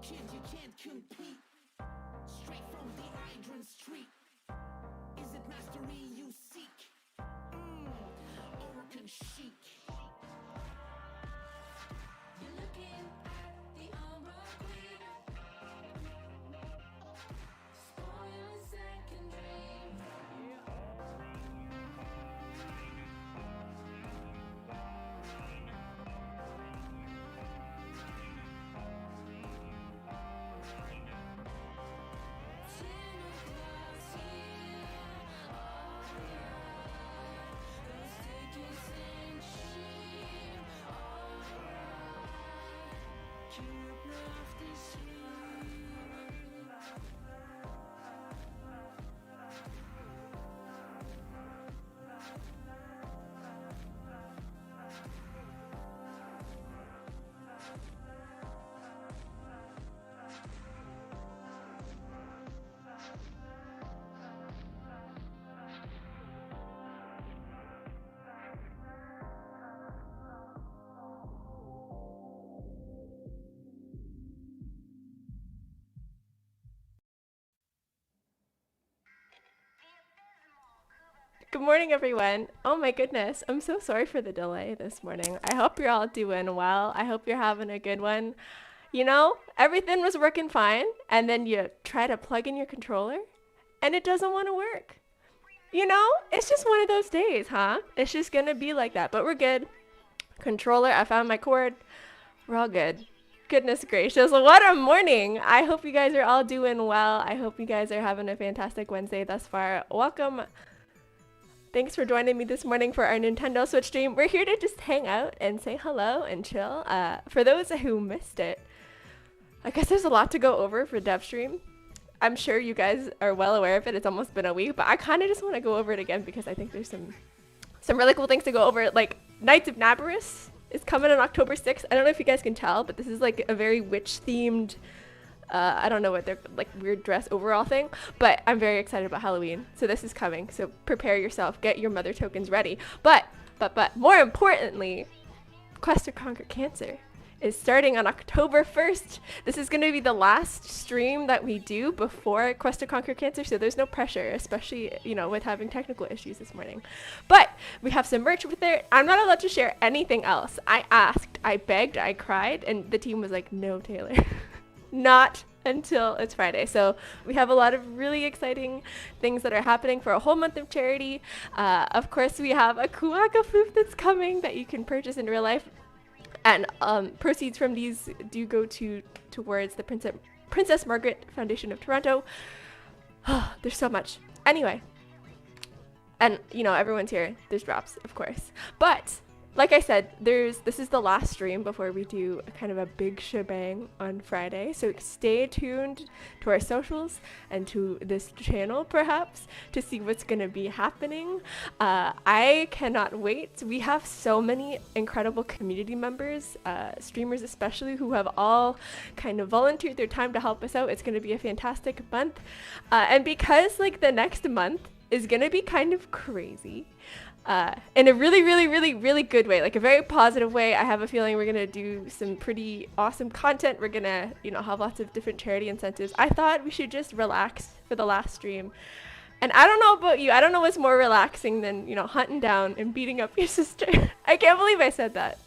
Kid, you can't compete. Straight from the Idron Street. Is it mastery you seek? Or can chic? You're looking at the Umbra Queen. Spoil a second dream. Good morning, everyone. Oh my goodness, I'm so sorry for the delay this morning. I hope you're all doing well. I hope you're having a good one. You know, everything was working fine, and then you try to plug in your controller, and it doesn't want to work. You know, it's just one of those days, huh? It's just gonna be like that, but we're good. Controller, I found my cord. We're all good. Goodness gracious, what a morning. I hope you guys are all doing well. I hope you guys are having a fantastic Wednesday thus far. Welcome. Thanks for joining me this morning for our Nintendo Switch stream. We're here to just hang out and say hello and chill. For those who missed it, I guess there's a lot to go over for Dev Stream. I'm sure you guys are well aware of it. It's almost been a week, but I kind of just want to go over it again because I think there's some really cool things to go over. Like Knights of Nabarus is coming on October 6th. I don't know if you guys can tell, but this is like a very witch-themed I don't know what they're like weird dress overall thing, but I'm very excited about Halloween. So this is coming. So prepare yourself, get your mother tokens ready. But more importantly, Quest to Conquer Cancer is starting on October 1st. This is going to be the last stream that we do before Quest to Conquer Cancer, so there's no pressure, especially, you know, with having technical issues this morning. But we have some merch with it. I'm not allowed to share anything else. I asked, I begged, I cried, and the team was like, no, Taylor. Not until it's Friday. So we have a lot of really exciting things that are happening for a whole month of charity. Of course, we have a Kuaka flute that's coming that you can purchase in real life. And proceeds from these do go towards the Princess Margaret Foundation of Toronto. There's so much. Anyway. And, you know, everyone's here. There's drops, of course. But like I said, this is the last stream before we do a kind of a big shebang on Friday. So stay tuned to our socials and to this channel, perhaps, to see what's going to be happening. I cannot wait. We have so many incredible community members, streamers especially, who have all kind of volunteered their time to help us out. It's going to be a fantastic month. And because, like, the next month is going to be kind of crazy, in a really good way, like a very positive way. I have a feeling we're gonna do some pretty awesome content. We're gonna, you know, have lots of different charity incentives. I thought we should just relax for the last stream. And I don't know about you, I don't know what's more relaxing than, you know, hunting down and beating up your sister. I can't believe I said that.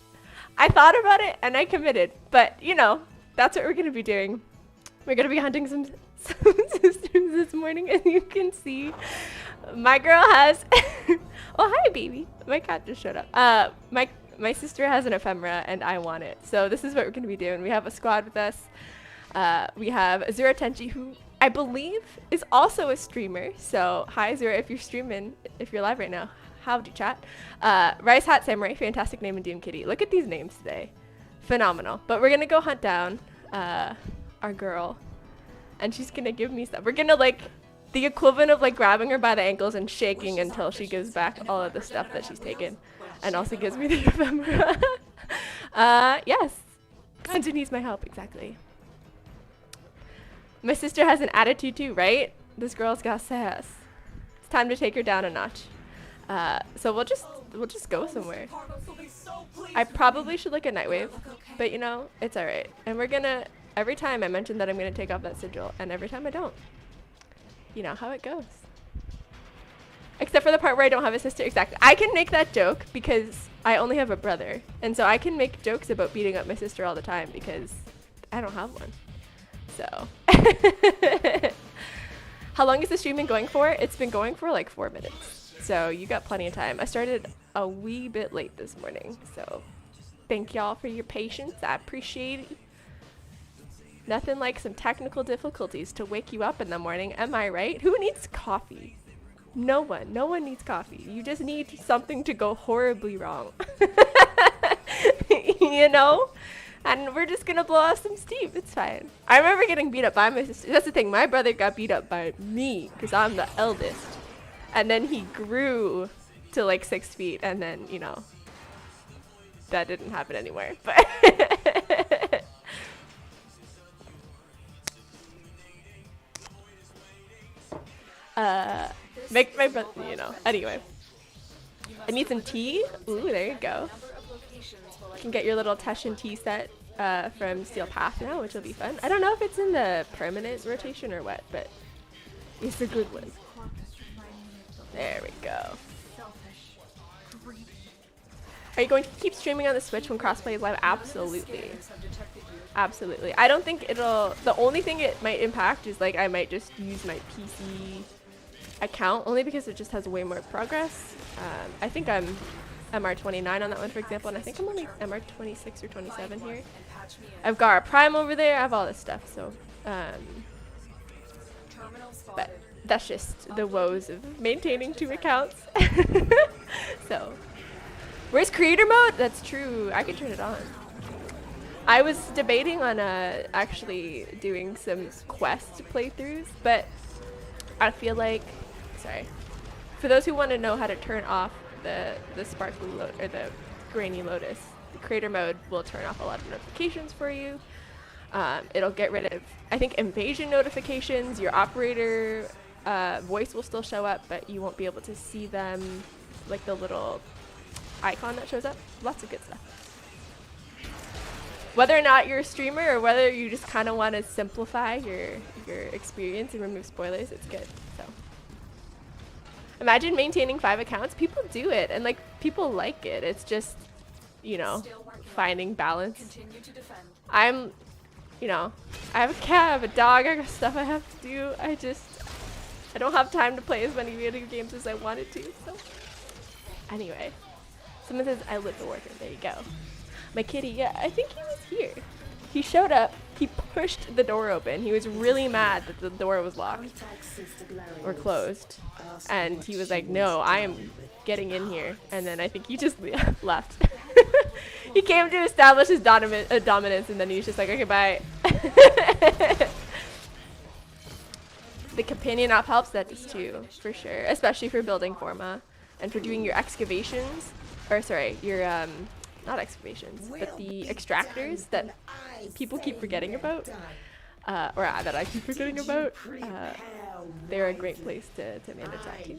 I thought about it and I committed, but you know, that's what we're gonna be doing. We're gonna be hunting some sisters this morning, and you can see my girl has oh, hi baby, my cat just showed up. My sister has an ephemera and I want it, so this is what we're gonna be doing. We have a squad with us. We have Azura Tenchi, who I believe is also a streamer, so hi Azura, if you're streaming, if you're live right now, howdy chat. Rice Hat Samurai, fantastic name, and Doom Kitty. Look at these names today, phenomenal. But we're gonna go hunt down our girl, and she's gonna give me stuff. We're gonna, like, the equivalent of like grabbing her by the ankles and shaking until she gives back all of the stuff that she's taken, and also gives me the ephemera. Yes, Kanji needs my help, exactly. My sister has an attitude too, right? This girl's got sass. It's time to take her down a notch. So we'll just go somewhere. I probably should look at Nightwave, but you know, it's alright. And we're gonna every time I mention that I'm going to take off that sigil, and every time I don't. You know how it goes. Except for the part where I don't have a sister. Exactly. I can make that joke because I only have a brother. And so I can make jokes about beating up my sister all the time because I don't have one. So. How long has the stream been going for? It's been going for like 4 minutes. So you got plenty of time. I started a wee bit late this morning. So thank y'all for your patience. I appreciate it. Nothing like some technical difficulties to wake you up in the morning. Am I right? Who needs coffee? No one. No one needs coffee. You just need something to go horribly wrong. You know? And we're just going to blow off some steam. It's fine. I remember getting beat up by my sister. That's the thing. My brother got beat up by me because I'm the eldest. And then he grew to like 6 feet. And then, you know, that didn't happen anymore. But make my brother, you know. Anyway, I need some tea. Ooh, there you go. You can get your little Teshin tea set from Steel Path now, which will be fun. I don't know if it's in the permanent rotation or what, but it's a good one. There we go. Are you going to keep streaming on the Switch when crossplay is live? Absolutely. Absolutely. I don't think it'll... The only thing it might impact is, like, I might just use my PC account, only because it just has way more progress. I think I'm MR29 on that one, for example, and I think I'm only MR26 or 27 here. I've got our Prime over there. I have all this stuff, so... but that's just the woes of maintaining 2 accounts. So... Where's creator mode? That's true. I can turn it on. I was debating on actually doing some quest playthroughs, but I feel like, sorry, for those who want to know how to turn off the sparkly or the grainy lotus, the creator mode will turn off a lot of notifications for you. It'll get rid of, I think, invasion notifications. Your operator voice will still show up, but you won't be able to see them, like the little icon that shows up. Lots of good stuff. Whether or not you're a streamer or whether you just kind of want to simplify your experience and remove spoilers, it's good. So imagine maintaining 5 accounts. People do it and like people like it. It's just, you know, finding balance. I'm, you know, I have a cat, I have a dog, I got stuff I have to do. I don't have time to play as many video games as I wanted to. So anyway. Someone says, I live the Warframe. There you go. My kitty, yeah, I think he was here. He showed up. He pushed the door open. He was really mad that the door was locked or closed. And he was like, no, I am getting in here. And then I think he just left. He came to establish his dominance, and then he was just like, okay, bye. The companion op helps that just too, for sure. Especially for building Forma and for doing your excavations. Or sorry, your, not excavations, but the extractors that people keep forgetting about, or that I keep forgetting about, they're a great place to manage that too.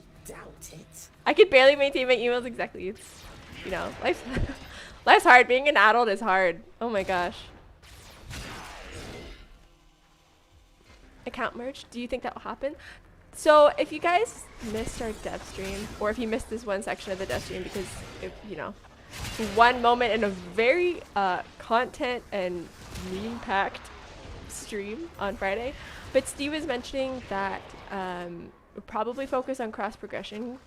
I could barely maintain my emails exactly. It's, you know, life's hard. Being an adult is hard. Oh my gosh. Account merge, do you think that will happen? So if you guys missed our dev stream, or if you missed this one section of the dev stream because, you know, one moment in a very content and meme-packed stream on Friday, but Steve was mentioning that we'll probably focus on cross-progression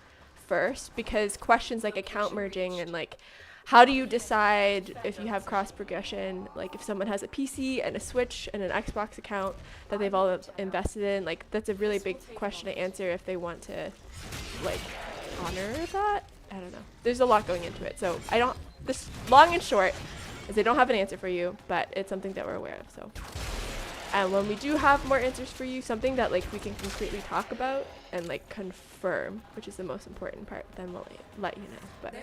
first, because questions like account merging and like how do you decide if you have cross progression, like if someone has a PC and a Switch and an Xbox account that they've all invested in, like that's a really big question to answer if they want to like honor that. I don't know. There's a lot going into it. So this long and short is I don't have an answer for you, but it's something that we're aware of. So, and when we do have more answers for you, something that like we can concretely talk about and like confirm, which is the most important part, then we'll let you know. But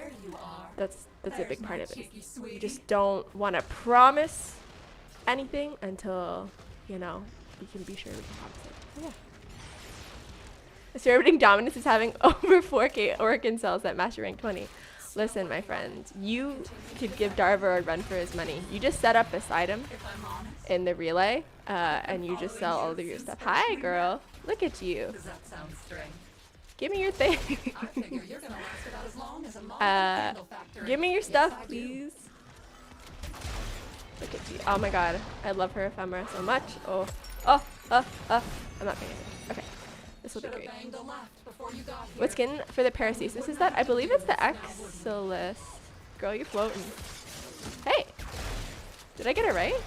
that's a big part of it. We just don't want to promise anything until, you know, we can be sure we can promise it. So, yeah. Distributing Dominance is having over 4K Organ cells at Master Rank 20. Listen, my friend, you could give Darver a run for his money. You just set up beside him in the relay, and you just sell all of your stuff. Hi, girl. Look at you. Does that sound strange? Give me your thing. I figure you're gonna last about as long as a modern candle factory. Give me your Yes, stuff, I do. please. Look at you. Oh my god. I love her ephemera so much. Oh. I'm not paying attention. Okay. This will be Should've great. banged a left before you got here. What skin for the Paracesis is that? I believe it's the Exilus. Girl, you're floating. Hey! Did I get it right?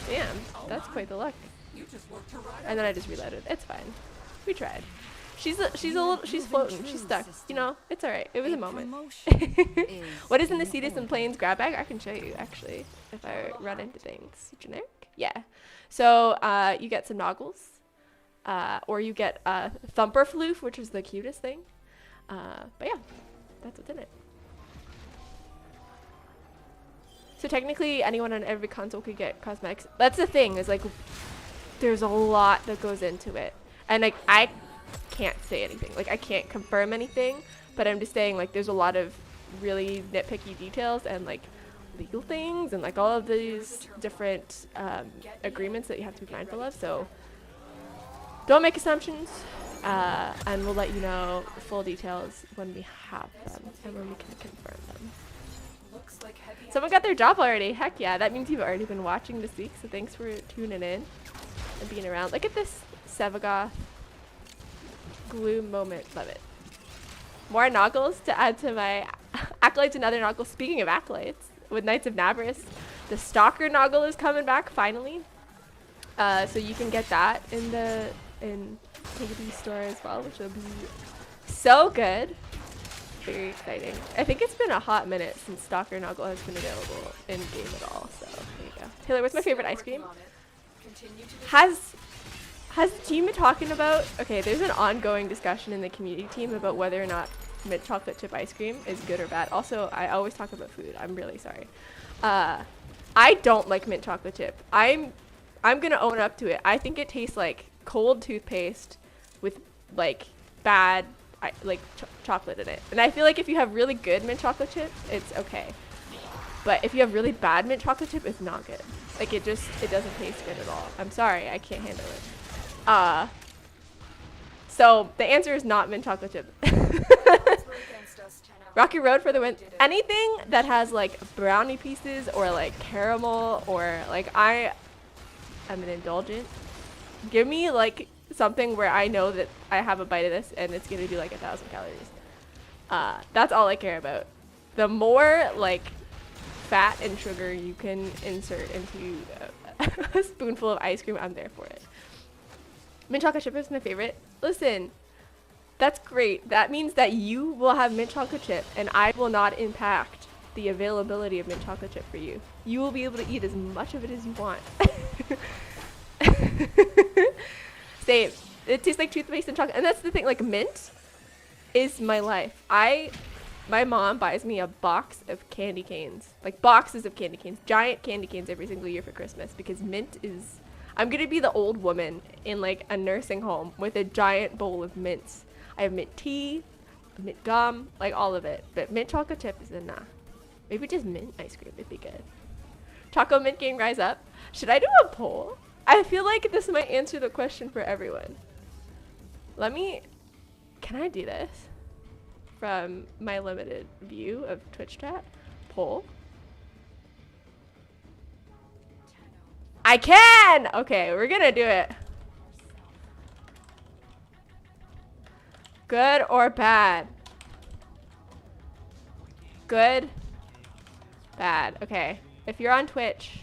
Damn, that's quite the luck. You just worked her right And then I just reloaded. It's fine. We tried. She's floating. She's stuck. You know, it's alright. It was a moment. What is in the Cetus and Plains grab bag? I can show you actually if I run into things. Generic? Yeah. So you get some noggles. Or you get Thumper Floof, which is the cutest thing. But yeah, that's what's in it. So technically, anyone on every console could get cosmetics. That's the thing, is like, there's a lot that goes into it. And like, I can't say anything. Like, I can't confirm anything, but I'm just saying, like, there's a lot of really nitpicky details and like legal things and like all of these different agreements that you have to be mindful of. So don't make assumptions, and we'll let you know full details when we have them and when we can confirm them. Looks like heavy. Someone got their job already. Heck yeah, that means you've already been watching this week, so thanks for tuning in and being around. Look at this Sevagoth gloom moment. Love it. More Noggles to add to my Acolytes and other Noggles. Speaking of Acolytes, with Knights of Nabris, the Stalker Noggle is coming back finally. So you can get that in the KD store as well, which will be so good. Very exciting. I think it's been a hot minute since Stalker Noggle has been available in game at all. So there you go. Taylor, what's my favorite ice cream? Has the team been talking about? Okay, there's an ongoing discussion in the community team about whether or not mint chocolate chip ice cream is good or bad. Also, I always talk about food. I'm really sorry. I don't like mint chocolate chip. I'm gonna own up to it. I think it tastes like cold toothpaste with like bad chocolate in it. And I feel like if you have really good mint chocolate chip, it's okay. But if you have really bad mint chocolate chip, it's not good. Like it doesn't taste good at all. I'm sorry, I can't handle it. So the answer is not mint chocolate chip. Rocky Road for the win. Anything that has like brownie pieces or like caramel or like I'm an indulgent. Give me like something where I know that I have a bite of this and it's gonna be like 1,000 calories. That's all I care about. The more like fat and sugar you can insert into a spoonful of ice cream, I'm there for it. Mint chocolate chip is my favorite. Listen, that's great. That means that you will have mint chocolate chip and I will not impact the availability of mint chocolate chip for you. You will be able to eat as much of it as you want. Same. It tastes like toothpaste and chocolate. And that's the thing, like mint is my life. My mom buys me a box of candy canes. Like boxes of candy canes. Giant candy canes every single year for Christmas because mint is... I'm gonna be the old woman in like a nursing home with a giant bowl of mints. I have mint tea, mint gum, like all of it. But mint chocolate chip is a nah. Maybe just mint ice cream would be good. Choco mint gang rise up. Should I do a poll? I feel like this might answer the question for everyone. Can I do this? From my limited view of Twitch chat. Poll. I can! Okay, we're gonna do it. Good or bad? Good? Bad. Okay. If you're on Twitch,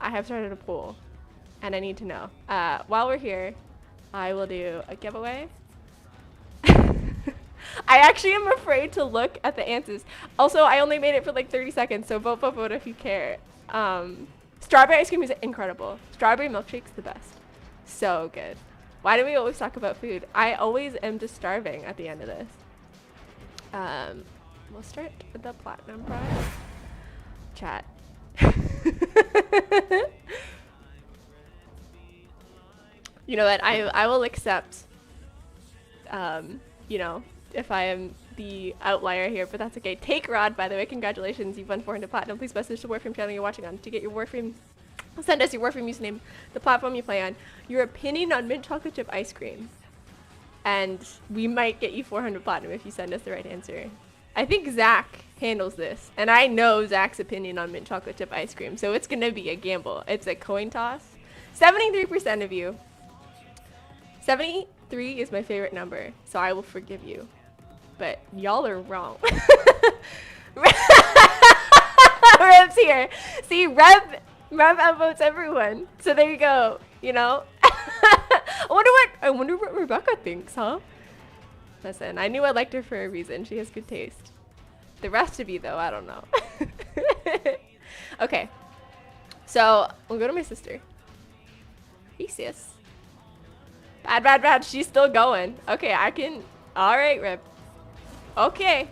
I have started a poll, and I need to know. While we're here, I will do a giveaway. I actually am afraid to look at the answers. Also, I only made it for like 30 seconds, so vote if you care. Strawberry ice cream is incredible. Strawberry milkshake's the best. So good. Why do we always talk about food? I always am just starving at the end of this. We'll start with the platinum prize. Chat. You know what? I will accept, you know, if I am the outlier here, but that's okay. Take Rod, by the way, congratulations, you've won 400 platinum. Please message the Warframe channel you're watching on to get your Warframe. Send us your Warframe username, the platform you play on, your opinion on mint chocolate chip ice cream, and we might get you 400 platinum if you send us the right answer. I think Zach handles this, and I know Zach's opinion on mint chocolate chip ice cream, so it's gonna be a gamble. It's a coin toss. 73% of you. 73 is my favorite number, so I will forgive you. But y'all are wrong. Rev's here. See, Rev outvotes everyone. So there you go. You know. I wonder what Rebecca thinks, huh? Listen, I knew I liked her for a reason. She has good taste. The rest of you, though, I don't know. Okay. So we'll go to my sister. Hey, sis. Bad. She's still going. Okay, I can. All right, Reb. Okay.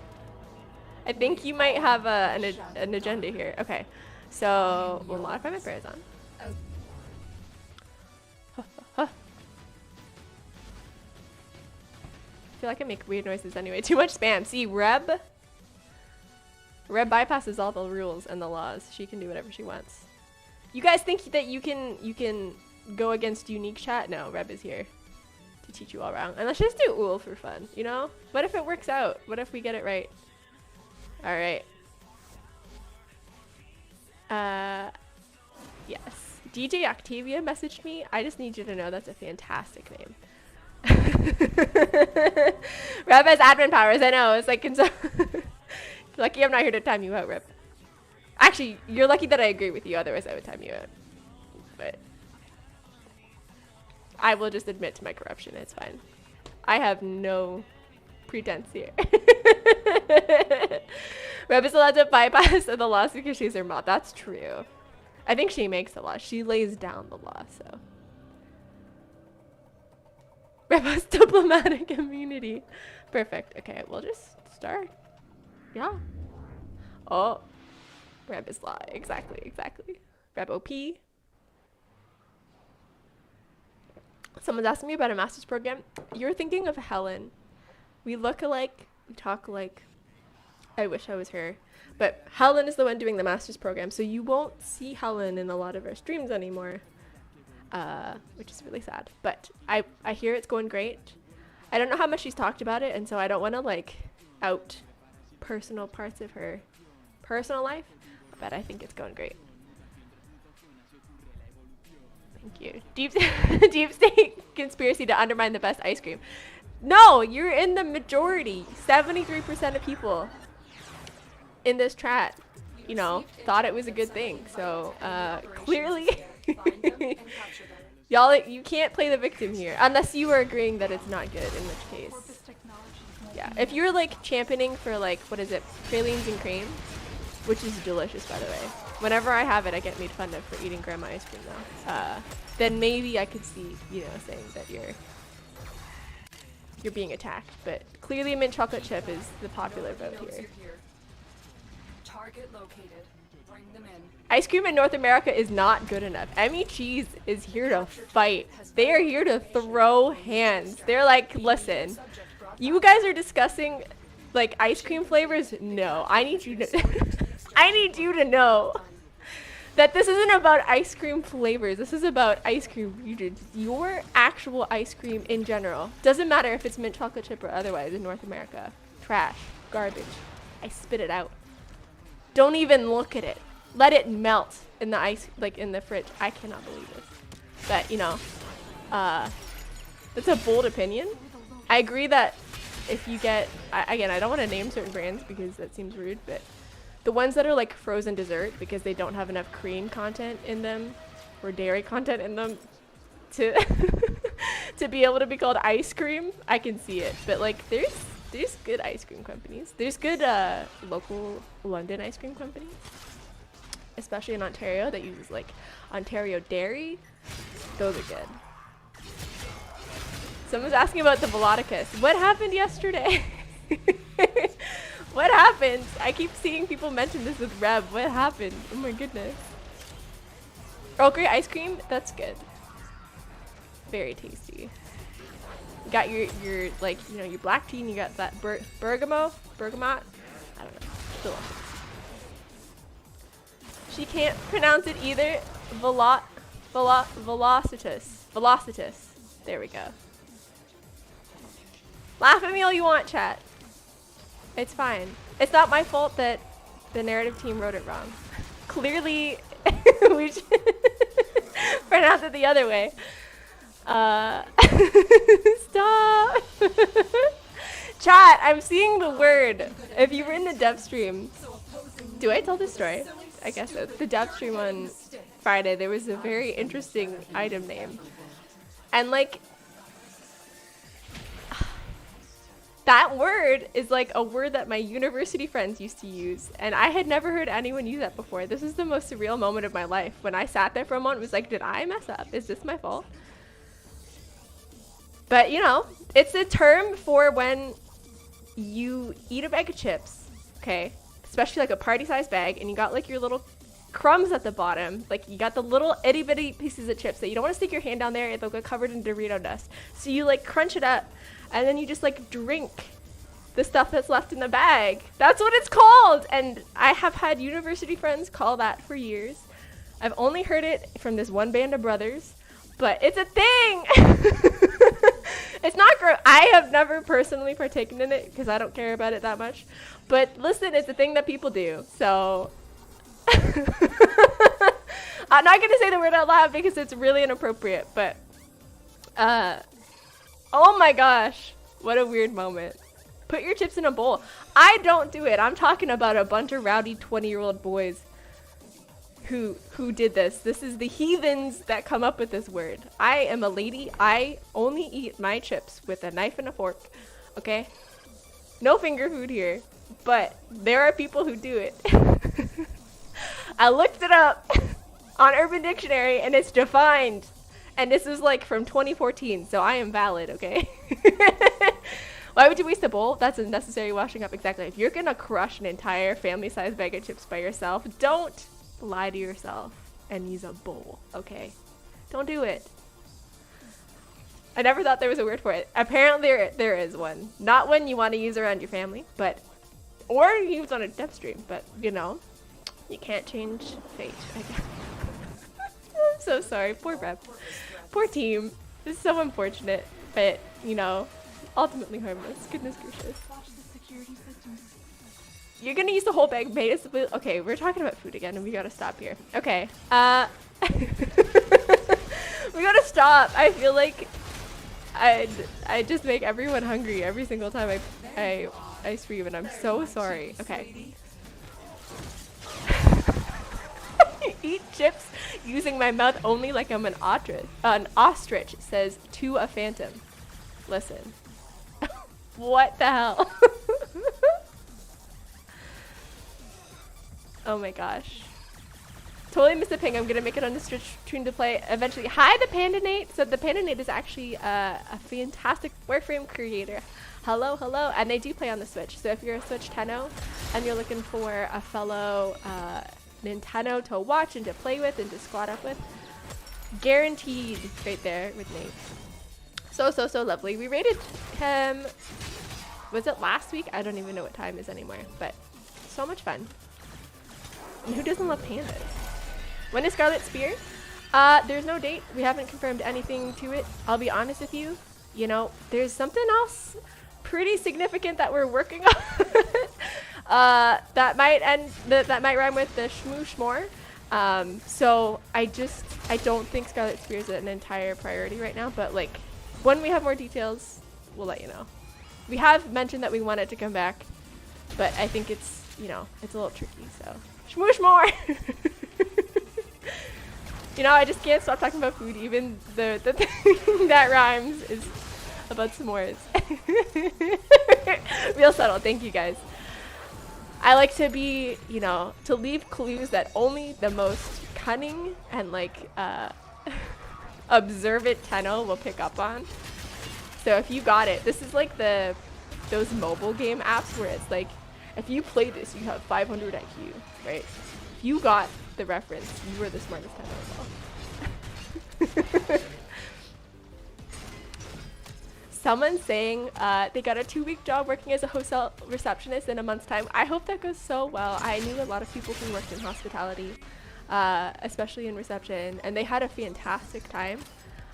I think you might have an agenda here. Okay. So we'll modify my prayers on. I feel like I make weird noises anyway. Too much spam. See, Reb bypasses all the rules and the laws. She can do whatever she wants. You guys think that you can go against unique chat? No, Reb is here to teach you all wrong. And let's just do Ool for fun, you know? What if it works out? What if we get it right? All right. Yes. DJ Octavia messaged me. I just need you to know that's a fantastic name. Reb has admin powers. I know. It's like, lucky I'm not here to time you out, Reb. Actually, you're lucky that I agree with you. Otherwise, I would time you out. But I will just admit to my corruption. It's fine. I have no pretense here. Reb is allowed to bypass the laws because she's her mod. That's true. I think she makes the law. She lays down the law, so. Reb has diplomatic immunity. Perfect. Okay, we'll just start. Yeah. Oh. Reb is law. Exactly. Reb OP. Someone's asking me about a master's program. You're thinking of Helen. We look alike. We talk alike. I wish I was her. But Helen is the one doing the master's program, so you won't see Helen in a lot of our streams anymore. Which is really sad. But I hear it's going great. I don't know how much she's talked about it, and so I don't want to, like, out personal parts of her personal life. But I think it's going great. Thank you. Deep state conspiracy to undermine the best ice cream. No, you're in the majority. 73% of people in this chat, you know, thought it was a good thing. So clearly, y'all, you can't play the victim here unless you are agreeing that it's not good. In which case, yeah. If you're like championing for like what is it, pralines and cream, which is delicious by the way. Whenever I have it, I get made fun of for eating grandma ice cream though. Then maybe I could see, you know, saying that you're being attacked. But clearly mint chocolate chip is the popular vote here. Target located. Bring them in. Ice cream in North America is not good enough. Emmy Cheese is here to fight. They are here to throw hands. They're like, listen, you guys are discussing like ice cream flavors. No, I need you to know that this isn't about ice cream flavors. This is about ice cream regions. Your actual ice cream in general. Doesn't matter if it's mint chocolate chip or otherwise in North America. Trash. Garbage. I spit it out. Don't even look at it. Let it melt in the ice, like in the fridge. I cannot believe this. But, you know, that's a bold opinion. I agree that if you get, again, I don't want to name certain brands because that seems rude, but the ones that are like frozen dessert because they don't have enough cream content in them or dairy content in them to to be able to be called ice cream, I can see it. But like there's good ice cream companies. There's good local London ice cream companies, especially in Ontario that uses like Ontario dairy. Those are good. Someone's asking about the Velodicus. What happened yesterday? What happened? I keep seeing people mention this with Reb. What happened? Oh my goodness. Earl Grey ice cream? That's good. Very tasty. You got your like, you know, your black tea, and you got that bergamot. I don't know. Delicious. She can't pronounce it either. Velocitus. There we go. Laugh at me all you want, chat. It's fine. It's not my fault that the narrative team wrote it wrong. Clearly, we should pronounce it the other way. Stop. Chat, I'm seeing the word. If you were in the dev stream, do I tell this story? I guess so. The dev stream on Friday, there was a very interesting item name. And like, that word is like a word that my university friends used to use, and I had never heard anyone use that before. This is the most surreal moment of my life. When I sat there for a moment, it was like, did I mess up? Is this my fault? But you know, it's a term for when you eat a bag of chips, okay? Especially like a party-sized bag, and you got like your little crumbs at the bottom. Like you got the little itty-bitty pieces of chips that you don't want to stick your hand down there, it'll get covered in Dorito dust. So you like crunch it up, and then you just like drink the stuff that's left in the bag. That's what it's called! And I have had university friends call that for years. I've only heard it from this one band of brothers, but it's a thing! It's not gross. I have never personally partaken in it because I don't care about it that much. But listen, it's a thing that people do. So I'm not going to say the word out loud because it's really inappropriate. But oh my gosh, what a weird moment. Put your chips in a bowl. I don't do it. I'm talking about a bunch of rowdy 20-year-old boys who did this. This is the heathens that come up with this word. I am a lady. I only eat my chips with a knife and a fork. Okay? No finger food here. But there are people who do it. I looked it up on Urban Dictionary and it's defined. And this is like from 2014, so I am valid, okay? Why would you waste a bowl? That's unnecessary washing up. Exactly. If you're gonna crush an entire family-sized bag of chips by yourself, don't lie to yourself and use a bowl, okay? Don't do it. I never thought there was a word for it. Apparently there is one. Not when you want to use around your family, but or use on a dev stream, but you know, you can't change fate, I guess. I'm so sorry. Poor rep. Poor team. This is so unfortunate, but you know, ultimately harmless. Goodness gracious. You're gonna use the whole bag made us. Okay, we're talking about food again and we gotta stop here. Okay. We gotta stop. I feel like I just make everyone hungry every single time I stream, and I'm so sorry. Okay. Eat chips using my mouth only like I'm an ostrich, says to a phantom. Listen. What the hell? Oh my gosh. Totally missed the ping. I'm gonna make it on the stream to play eventually. Hi, the Pandanate. So the Pandanate is actually a fantastic Warframe creator. Hello, hello. And they do play on the Switch. So if you're a Switch Tenno and you're looking for a fellow Nintendo to watch and to play with and to squad up with, guaranteed right there with Nate. So lovely. We rated him, was it last week? I don't even know what time is anymore, but so much fun. And who doesn't love pandas? When is Scarlet Spear? There's no date. We haven't confirmed anything to it. I'll be honest with you. You know, there's something else pretty significant that we're working on. that might rhyme with the shmoo shmore. So I don't think Scarlet Spear is an entire priority right now, but like when we have more details, we'll let you know. We have mentioned that we want it to come back, but I think it's, you know, it's a little tricky, so. Shmoosh more! You know, I just can't stop talking about food. Even the thing that rhymes is about s'mores. Real subtle. Thank you, guys. I like to be, you know, to leave clues that only the most cunning and, like, observant Tenno will pick up on. So if you got it, this is like those mobile game apps where it's like, if you play this, you have 500 IQ, right? If you got the reference, you were the smartest Tenno as well. someone saying they got a 2-week job working as a hotel receptionist in a month's time. I hope that goes so well. I knew a lot of people who worked in hospitality, especially in reception, and they had a fantastic time.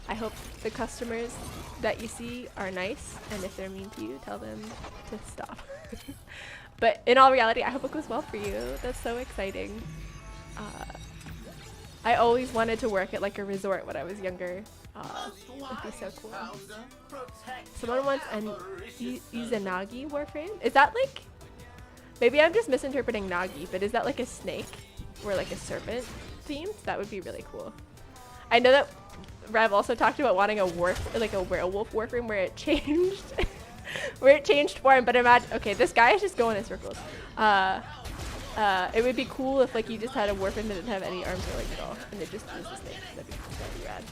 I hope the customers that you see are nice, and if they're mean to you, tell them to stop. But in all reality, I hope it goes well for you. That's so exciting. I always wanted to work at like a resort when I was younger. It'd be so cool. Someone wants an Izanagi Warframe? Is that like... Maybe I'm just misinterpreting Nagi, but is that like a snake or like a serpent themed? That would be really cool. I know that Rev also talked about wanting a werewolf Warframe where it changed where it changed form, but imagine, okay, this guy is just going in circles. It would be cool if like you just had a Warframe that didn't have any arms or legs at all, and it just was a snake. That'd be rad.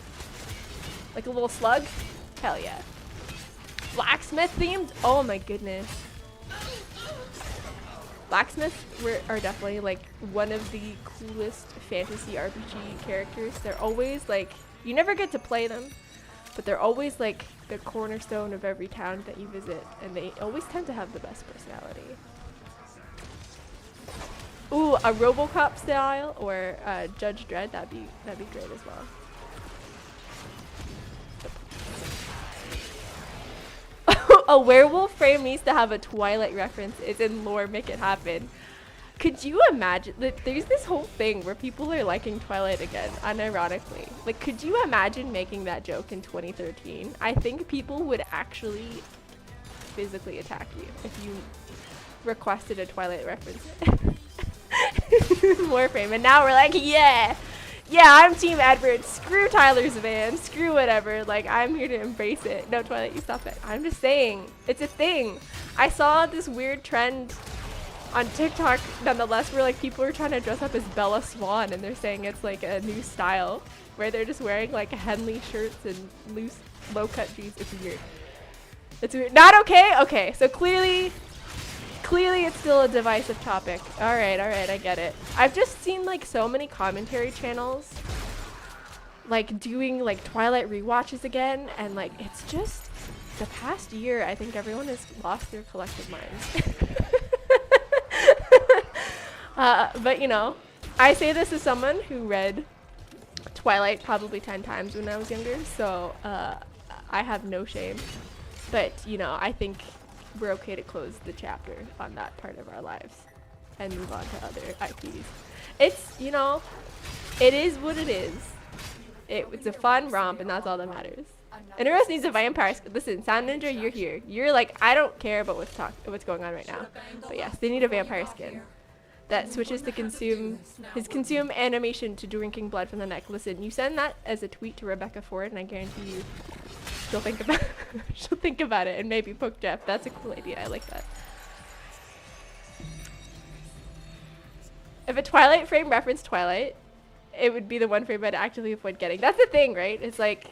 Like a little slug? Hell yeah. Blacksmith themed? Oh my goodness. Blacksmiths are definitely like one of the coolest fantasy RPG characters. They're always like, you never get to play them, but they're always like the cornerstone of every town that you visit, and they always tend to have the best personality. Ooh, a RoboCop style or Judge Dredd, that'd be great as well. A werewolf frame needs to have a Twilight reference. It's in lore, make it happen. Could you imagine? Like, there's this whole thing where people are liking Twilight again, unironically. Like, could you imagine making that joke in 2013? I think people would actually physically attack you if you requested a Twilight reference. Warframe, and now we're like, yeah, I'm Team Edward. Screw Tyler's van. Screw whatever. Like, I'm here to embrace it. No, Twilight, you stop it. I'm just saying, it's a thing. I saw this weird trend on TikTok, nonetheless, where like people are trying to dress up as Bella Swan, and they're saying it's like a new style, where they're just wearing like Henley shirts and loose, low-cut jeans. It's weird. It's weird. Not okay? Okay, so clearly it's still a divisive topic. Alright, I get it. I've just seen like so many commentary channels like doing like Twilight rewatches again, and like it's just the past year I think everyone has lost their collective minds. But you know, I say this as someone who read Twilight probably 10 times when I was younger, so I have no shame. But you know, I think we're okay to close the chapter on that part of our lives and move on to other IPs. It's, you know, it is what it is. It's a fun romp, and that's all that matters. Interos needs a vampire skin. Listen, Sound Ninja, you're here. You're like, I don't care about what's going on right now. But yes, they need a vampire skin that switches to consume animation to drinking blood from the neck. Listen, you send that as a tweet to Rebecca Ford, and I guarantee you she'll think about it and maybe poke Jeff. That's a cool idea. I like that. If a Twilight frame referenced Twilight, it would be the one frame I'd actively avoid getting. That's the thing, right? It's like,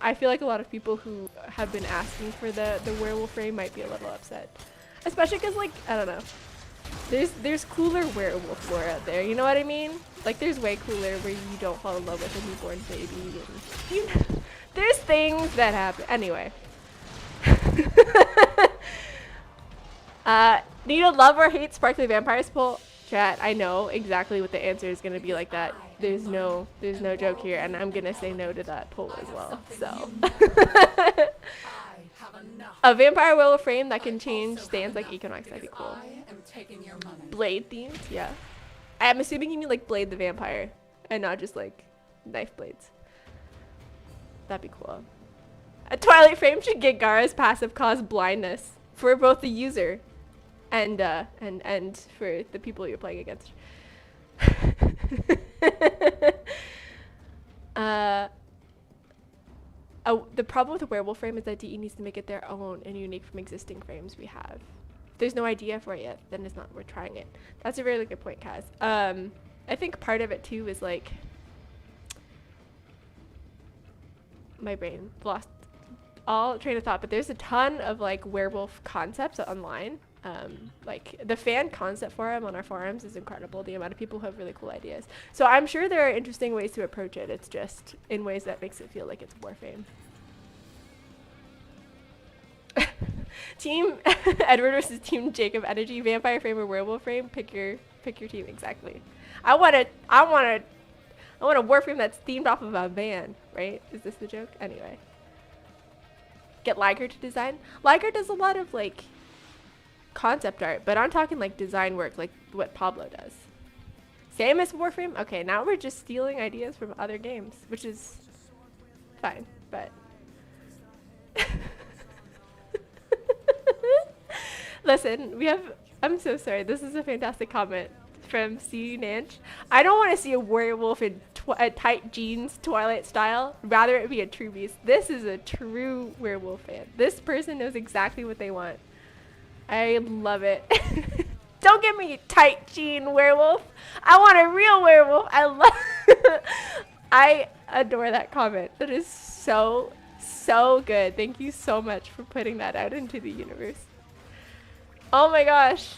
I feel like a lot of people who have been asking for the werewolf frame might be a little upset. Especially because, like, I don't know. There's cooler werewolf lore out there, you know what I mean? Like, there's way cooler where you don't fall in love with a newborn baby. And, you know, there's things that happen. Anyway. Need to love or hate Sparkly Vampires poll? Chat, I know exactly what the answer is going to be like that. There's no joke here, and I'm going to say no to that poll as well. So. A vampire werewolf frame that can change stands like Equinox, that'd be cool. Blade themed, yeah. I'm assuming you mean like Blade the Vampire, and not just like knife blades. That'd be cool. A Twilight frame should get Gara's passive cause blindness for both the user and for the people you're playing against. The problem with a werewolf frame is that DE needs to make it their own and unique from existing frames we have. If there's no idea for it yet, then it's not worth trying it. That's a really good point, Kaz. I think part of it too is like, my brain lost all train of thought, but there's a ton of like werewolf concepts online. Like the fan concept forum on our forums is incredible, the amount of people who have really cool ideas. So I'm sure there are interesting ways to approach it. It's just in ways that makes it feel like it's Warframe. Team Edward versus Team Jacob Energy, Vampire Frame or Werewolf Frame. Pick your team exactly. I want a Warframe that's themed off of a van, right? Is this the joke? Anyway. Get Liger to design. Liger does a lot of like concept art, but I'm talking like design work, like what Pablo does. Same as Warframe? Okay, now we're just stealing ideas from other games, which is fine, but listen, I'm so sorry. This is a fantastic comment from C. Nanch. I don't want to see a werewolf in tight jeans, Twilight style. Rather it be a true beast. This is a true werewolf fan. This person knows exactly what they want. I love it. Don't give me tight jean werewolf. I want a real werewolf. I adore that comment. That is so good. Thank you so much for putting that out into the universe. Oh my gosh.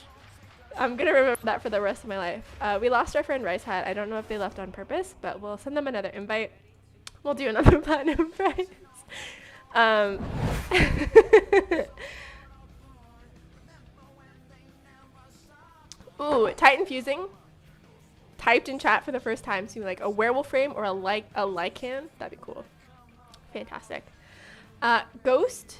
I'm gonna remember that for the rest of my life. We lost our friend Rice Hat. I don't know if they left on purpose, but we'll send them another invite. We'll do another platinum prize. Ooh, Titan Fusing. Typed in chat for the first time, so like a werewolf frame or a Lycan. That'd be cool. Fantastic. Ghost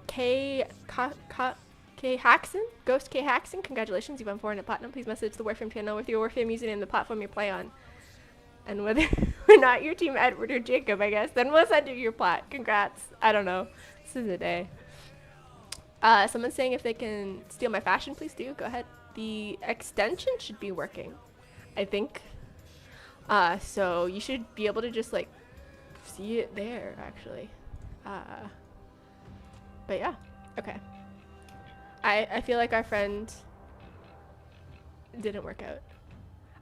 K Haxon. Ghost K Haxon. Congratulations, you've won 400 platinum. Please message the Warframe channel with your Warframe username and the platform you play on. And whether or not your team Edward or Jacob, I guess, then we'll send you your plat. Congrats. I don't know. This is a day. Someone's saying if they can steal my fashion, please do. Go ahead. The extension should be working, I think. So you should be able to just like see it there, actually. But yeah, okay. I feel like our friend didn't work out.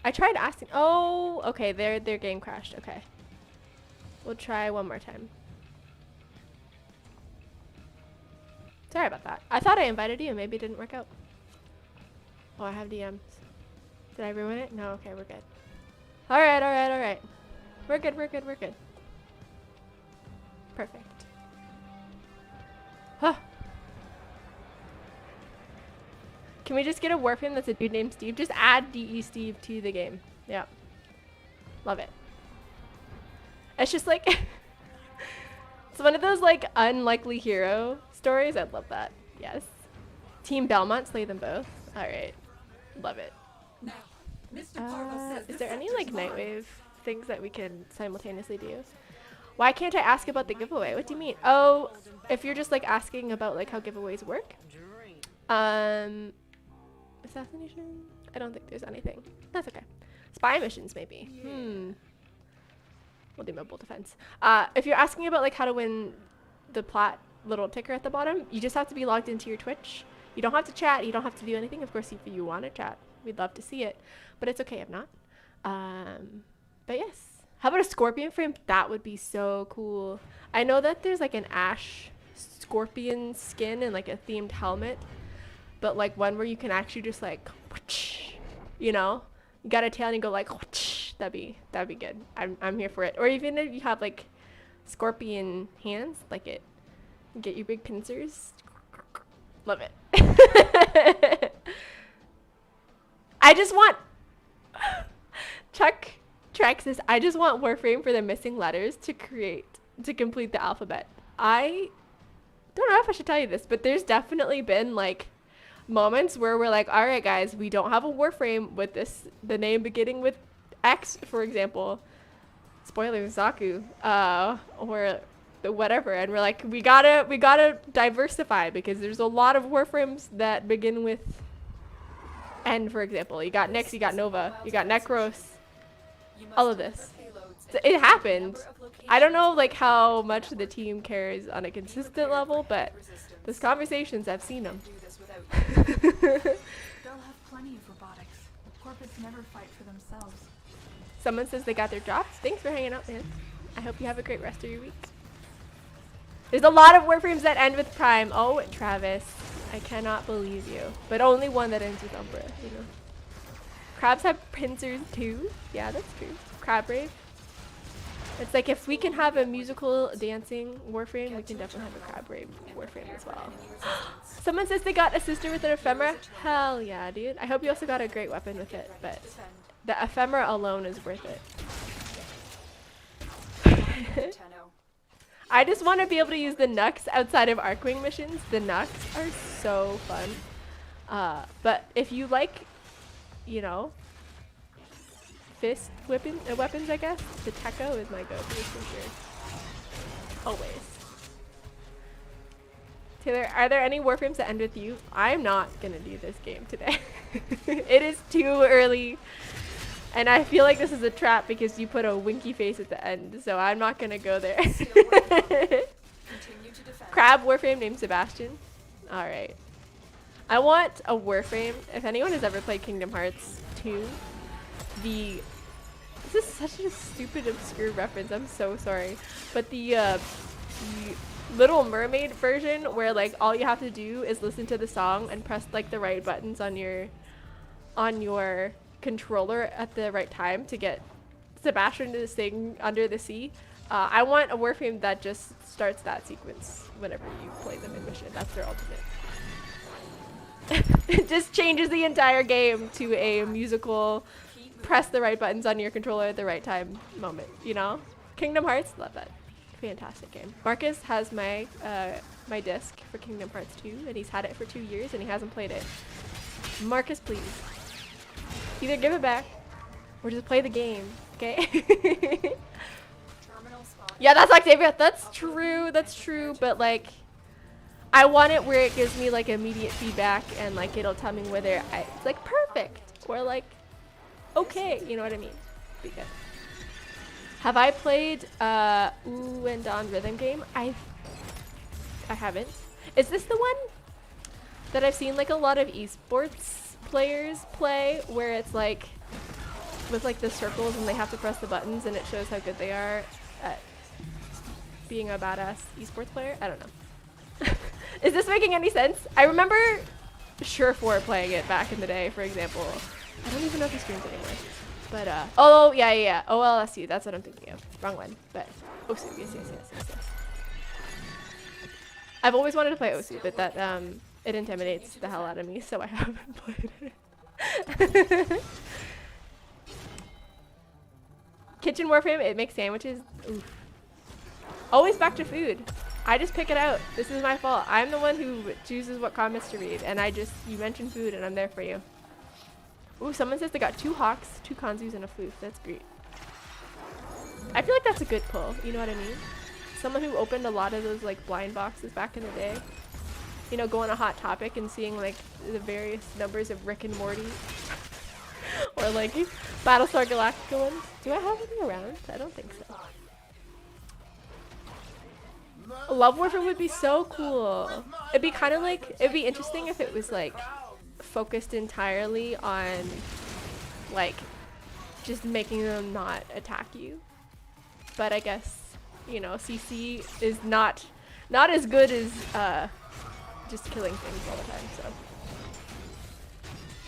I tried asking. Oh, okay. Their game crashed. Okay. We'll try one more time. Sorry about that. I thought I invited you. Maybe it didn't work out. Oh, I have DMs. Did I ruin it? No. Okay, we're good. All right. We're good. Perfect. Huh. Can we just get a Warframe that's a dude named Steve? Just add DE Steve to the game. Yeah. Love it. It's just like it's one of those like unlikely hero stories. I'd love that. Yes. Team Belmont, slay them both. All right. Love it. Now, Mr. Carvel says Is the there any sector's like mine. Nightwave things that we can simultaneously do? Why can't I ask about the giveaway? What do you mean? Oh, if you're just like asking about like how giveaways work. Assassination? I don't think there's anything. That's okay. Spy missions maybe. We'll do mobile defense. If you're asking about like how to win the plat little ticker at the bottom, you just have to be logged into your Twitch. You don't have to chat. You don't have to do anything. Of course, if you want to chat, we'd love to see it. But it's okay if not. But yes. How about a scorpion frame? That would be so cool. I know that there's like an ash scorpion skin and like a themed helmet. But like one where you can actually just like, whoosh, you know, you got a tail and you go like, whoosh, that'd be good. I'm here for it. Or even if you have like scorpion hands, like it, get your big pincers. Love it. I just want Chuck Trex says, I just want Warframe for the missing letters to complete the alphabet. I don't know if I should tell you this, but there's definitely been like moments where we're like, all right guys, we don't have a Warframe with the name beginning with X, for example, spoilers, Zaku, or whatever, and we're like, we gotta diversify because there's a lot of Warframes that begin with N, for example. You got Nyx, you got Nova, you got Necros, all of this. So it happened. I don't know like how much the team cares on a consistent level, but those conversations, I've seen them. They'll have plenty of robotics. Corporates never fight for themselves. Someone says they got their drops. Thanks for hanging out, man. I hope you have a great rest of your week. There's a lot of Warframes that end with Prime. Oh, Travis, I cannot believe you. But only one that ends with Umbra, you know. Crabs have pincers too. Yeah, that's true. Crab Brave. It's like if we can have a musical dancing Warframe, we can definitely have a crab rape Warframe as well. Someone says they got a sister with an ephemera. Hell yeah, dude. I hope you also got a great weapon with it, but the ephemera alone is worth it. I just want to be able to use the Nux outside of Arcwing missions. The Nux are so fun. But if you like, you know, fist weapons, I guess, the Techo is my go-to for sure. Always. Taylor, are there any Warframes that end with you? I'm not gonna do this game today. It is too early. And I feel like this is a trap because you put a winky face at the end, so I'm not gonna go there. Crab Warframe named Sebastian. Alright. I want a Warframe. If anyone has ever played Kingdom Hearts 2, this is such a stupid, obscure reference. I'm so sorry. But the Little Mermaid version, where like all you have to do is listen to the song and press like the right buttons on your controller at the right time to get Sebastian to sing Under the Sea. I want a Warframe that just starts that sequence whenever you play them in mission. That's their ultimate. It just changes the entire game to a musical press the right buttons on your controller at the right time moment, you know? Kingdom Hearts, love that. Fantastic game. Marcus has my my disc for Kingdom Hearts 2, and he's had it for 2 years and he hasn't played it. Marcus, please. Either give it back or just play the game, okay? Yeah, that's Octavia. That's true, but like I want it where it gives me like immediate feedback and like it'll tell me whether it's like perfect or like okay, you know what I mean? Be good. Have I played Ooh and Dawn rhythm game? I haven't. Is this the one that I've seen like a lot of esports players play where it's like with like the circles and they have to press the buttons and it shows how good they are at being a badass esports player? I don't know. Is this making any sense? I remember Sure4 playing it back in the day, for example. I don't even know if he streams anymore. But, oh, yeah. OLSU, that's what I'm thinking of. Wrong one. But, OSU, yes. I've always wanted to play OSU, but that, it intimidates the hell out of me, so I haven't played it. Kitchen Warframe, it makes sandwiches. Oof. Always back to food. I just pick it out. This is my fault. I'm the one who chooses what comments to read, and you mentioned food, and I'm there for you. Ooh, someone says they got 2 hawks, 2 Konzus, and a floof. That's great. I feel like that's a good pull. You know what I mean? Someone who opened a lot of those like blind boxes back in the day. You know, go on a Hot Topic and seeing like the various numbers of Rick and Morty. Or like Battlestar Galactica ones. Do I have any around? I don't think so. Love Warframe would be so cool. It'd be kind of like, it'd be interesting if it was like focused entirely on like just making them not attack you. But I guess, you know, CC is not as good as just killing things all the time, so.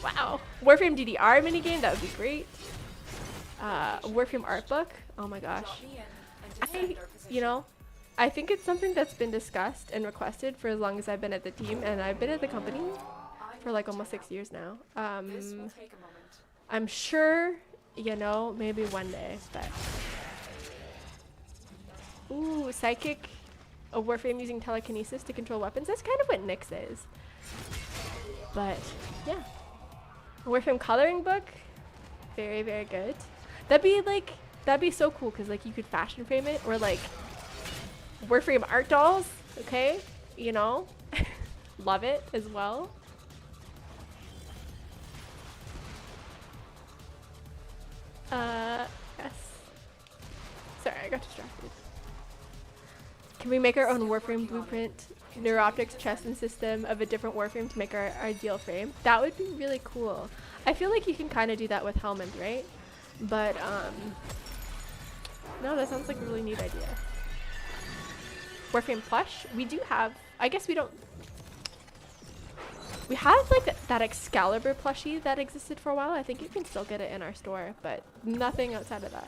Wow. Warframe DDR minigame, that would be great. Warframe art book, oh my gosh. I think it's something that's been discussed and requested for as long as I've been at the team, and I've been at the company for like almost 6 years now. I'm sure, you know, maybe one day, but. Ooh, Psychic, a Warframe using telekinesis to control weapons. That's kind of what Nyx is. But, yeah. A Warframe coloring book, very, very good. That'd be so cool, because like you could fashion frame it, or like Warframe art dolls, okay? You know, love it as well. Yes. Sorry, I got distracted. Can we make our own Warframe blueprint, Neuroptics chest and system of a different Warframe to make our ideal frame? That would be really cool. I feel like you can kind of do that with Helmand, right? But, no, that sounds like a really neat idea. Warframe plush, we do have, I guess we don't, we have like that Excalibur plushie that existed for a while. I think you can still get it in our store, but nothing outside of that.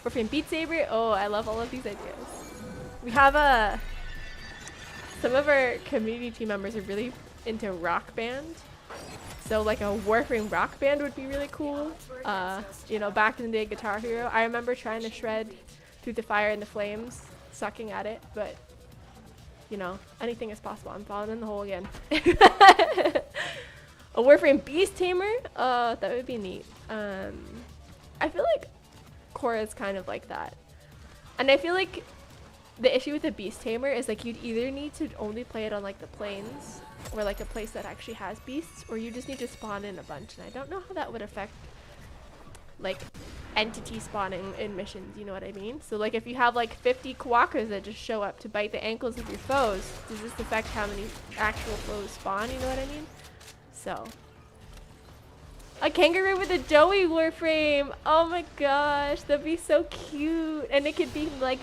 Warframe Beat Saber. Oh, I love all of these ideas. We have some of our community team members are really into Rock Band. So like a Warframe Rock Band would be really cool. You know, back in the day, Guitar Hero. I remember trying to shred Through the Fire and the Flames, sucking at it, but you know, anything is possible. I'm falling in the hole again. A Warframe Beast Tamer? That would be neat. I feel like Korra is kind of like that. And I feel like the issue with the Beast Tamer is like you'd either need to only play it on like the plains or like a place that actually has beasts, or you just need to spawn in a bunch. And I don't know how that would affect like entity spawning in missions, you know what I mean? So like if you have like 50 quokkas that just show up to bite the ankles of your foes, does this affect how many actual foes spawn, you know what I mean? So a kangaroo with a doughy Warframe. Oh my gosh, that'd be so cute. And it could be like,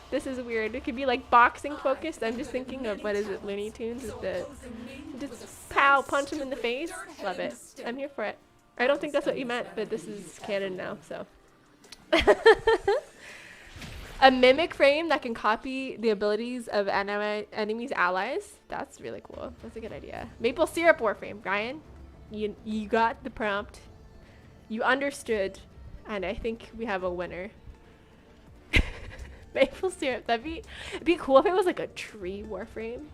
this is weird, it could be like boxing focused. I'm just thinking of, what is it, Looney Tunes with the just pow, punch him in the face. Love it. I'm here for it. I don't think that's what you meant, but this is canon now, so. A mimic frame that can copy the abilities of enemies' allies. That's really cool. That's a good idea. Maple syrup Warframe. Ryan, you got the prompt. You understood, and I think we have a winner. Maple syrup. It'd be cool if it was like a tree Warframe,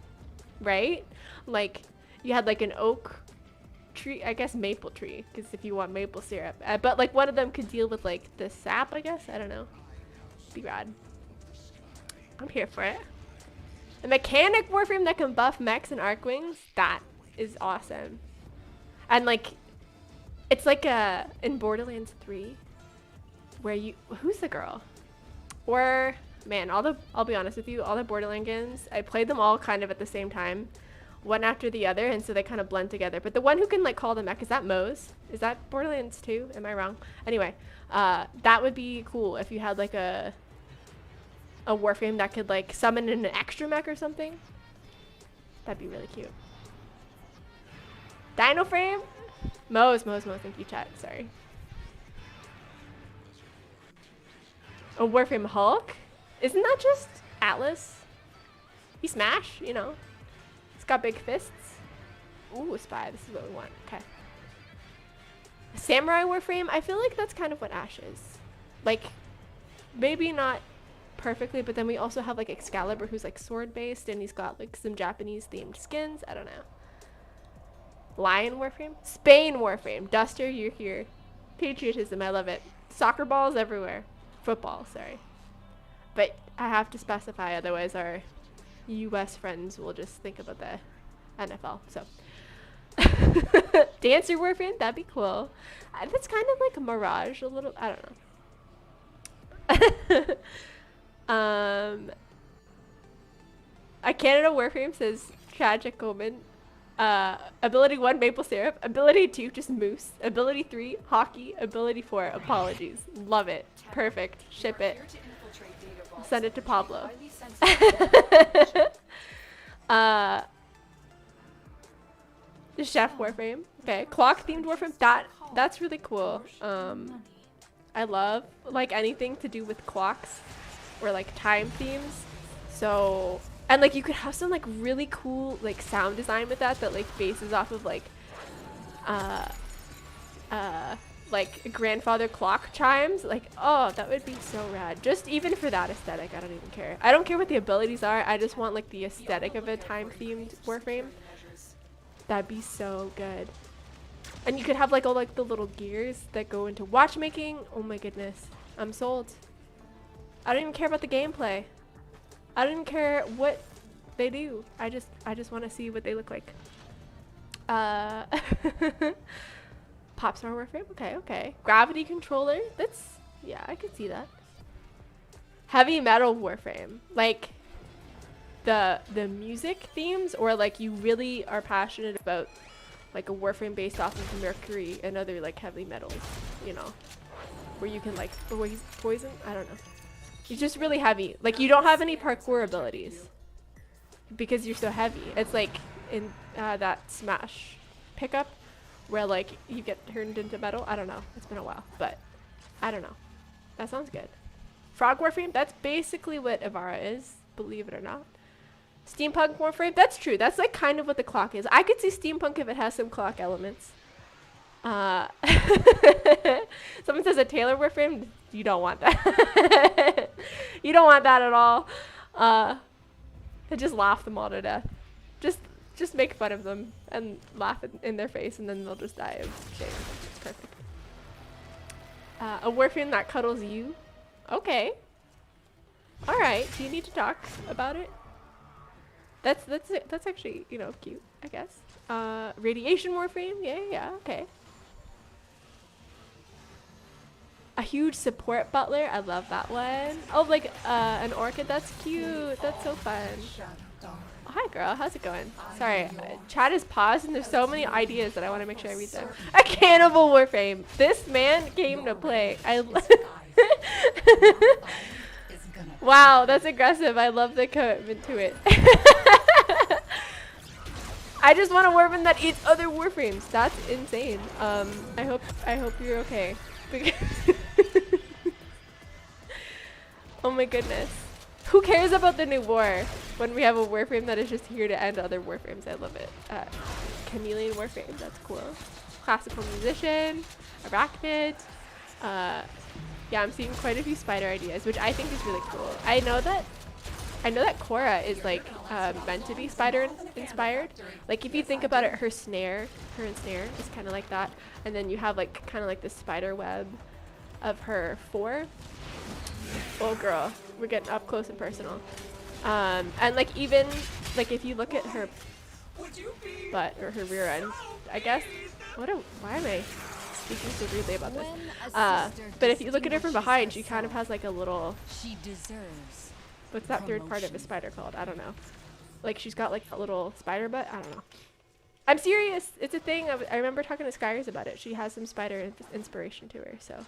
right? Like you had like an oak tree, I guess maple tree, because if you want maple syrup, but like one of them could deal with like the sap, I guess. I don't know. Be rad. I'm here for it. A mechanic Warframe that can buff mechs and arcwings. That is awesome. And like, it's like in Borderlands 3, where who's the girl? Or man, I'll be honest with you, all the Borderlands games, I played them all kind of at the same time, one after the other, and so they kind of blend together. But the one who can like call the mech, is that Moe's? Is that Borderlands 2? Am I wrong? Anyway, that would be cool if you had like a Warframe that could like summon in an extra mech or something. That'd be really cute. Dino frame? Moe's, thank you chat, sorry. A Warframe Hulk? Isn't that just Atlas? He smash, you know. It's got big fists. Ooh, a spy, this is what we want, okay. A Samurai Warframe? I feel like that's kind of what Ash is. Like, maybe not perfectly, but then we also have like Excalibur, who's like sword based, and he's got like some Japanese themed skins. I don't know. Lion Warframe? Spain Warframe. Duster, you're here. Patriotism, I love it. Soccer balls everywhere. Football, sorry. But I have to specify, otherwise our US friends will just think about the NFL, so. Dancer Warframe, that'd be cool. That's kind of like a Mirage, a little, I don't know. A Canada Warframe says Tragic Omen. Ability 1, Maple Syrup. Ability 2, just Moose. Ability 3, Hockey. Ability 4, Apologies. Love it. Perfect. Ship it. Send it to Pablo. The Chef Warframe. Okay. Clock themed Warframe. That's really cool. I love like anything to do with clocks or like time themes. So, and like you could have some like really cool like sound design with that like bases off of like grandfather clock chimes. Like, oh, that would be so rad. Just even for that aesthetic, I don't even care. I don't care what the abilities are. I just want like the aesthetic of a time themed Warframe. That'd be so good. And you could have like all like the little gears that go into watchmaking. Oh my goodness, I'm sold. I don't even care about the gameplay. I don't even care what they do. I just want to see what they look like. Popstar Warframe. Okay. Gravity controller. That's, yeah, I could see that. Heavy metal Warframe. Like the music themes, or like you really are passionate about like a Warframe based off of Mercury and other like heavy metals, you know, where you can like poison. I don't know. It's just really heavy. Like you don't have any parkour abilities because you're so heavy. It's like in that Smash pickup where like you get turned into metal. I don't know. It's been a while, but I don't know. That sounds good. Frog Warframe, that's basically what Ivara is, believe it or not. Steampunk Warframe, that's true. That's like kind of what the clock is. I could see steampunk if it has some clock elements. Someone says a Taylor Warframe, you don't want that. You don't want that at all. I just laugh them all to death. Just make fun of them and laugh in their face, and then they'll just die of shame. It's perfect. A Warframe that cuddles you. Okay. All right. Do you need to talk about it? That's actually, you know, cute, I guess. Radiation Warframe. Yeah. Okay. A huge support butler. I love that one. Oh, like an orchid. That's cute. That's so fun. Oh, hi, girl. How's it going? Sorry, chat is paused, and there's so many ideas that I want to make sure I read them. A cannibal Warframe. This man came to play. Wow, that's aggressive. I love the commitment to it. I just want a Warframe that eats other Warframes. That's insane. I hope you're okay. Oh my goodness. Who cares about the new war when we have a Warframe that is just here to end other Warframes? I love it. Chameleon Warframe, that's cool. Classical musician, arachnid. Yeah, I'm seeing quite a few spider ideas, which I think is really cool. I know that Korra is like meant to be spider inspired. Like if you think about it, her and snare is kind of like that, and then you have like kind of like the spider web of her 4. Oh girl, we're getting up close and personal. And like even like if you look at her butt or her rear end, I guess. Why am I speaking so rudely about this? But if you look at her from behind, she kind of has like a little. What's that third part of a spider called? I don't know. Like she's got like a little spider butt. I don't know. I'm serious. It's a thing. I remember talking to Skyers about it. She has some spider inspiration to her. So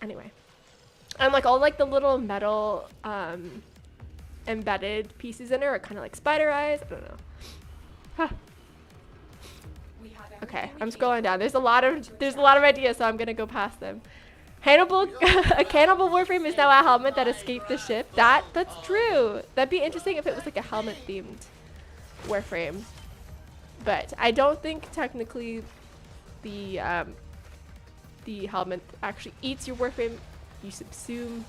anyway. And like all like the little metal embedded pieces in her are kind of like spider eyes. I don't know. Huh. Okay, I'm scrolling down. There's a lot of ideas, so I'm gonna go past them. A cannibal Warframe is now a helmet that escaped the ship. That's true. That'd be interesting if it was like a helmet themed Warframe. But I don't think technically the helmet actually eats your Warframe. You subsume.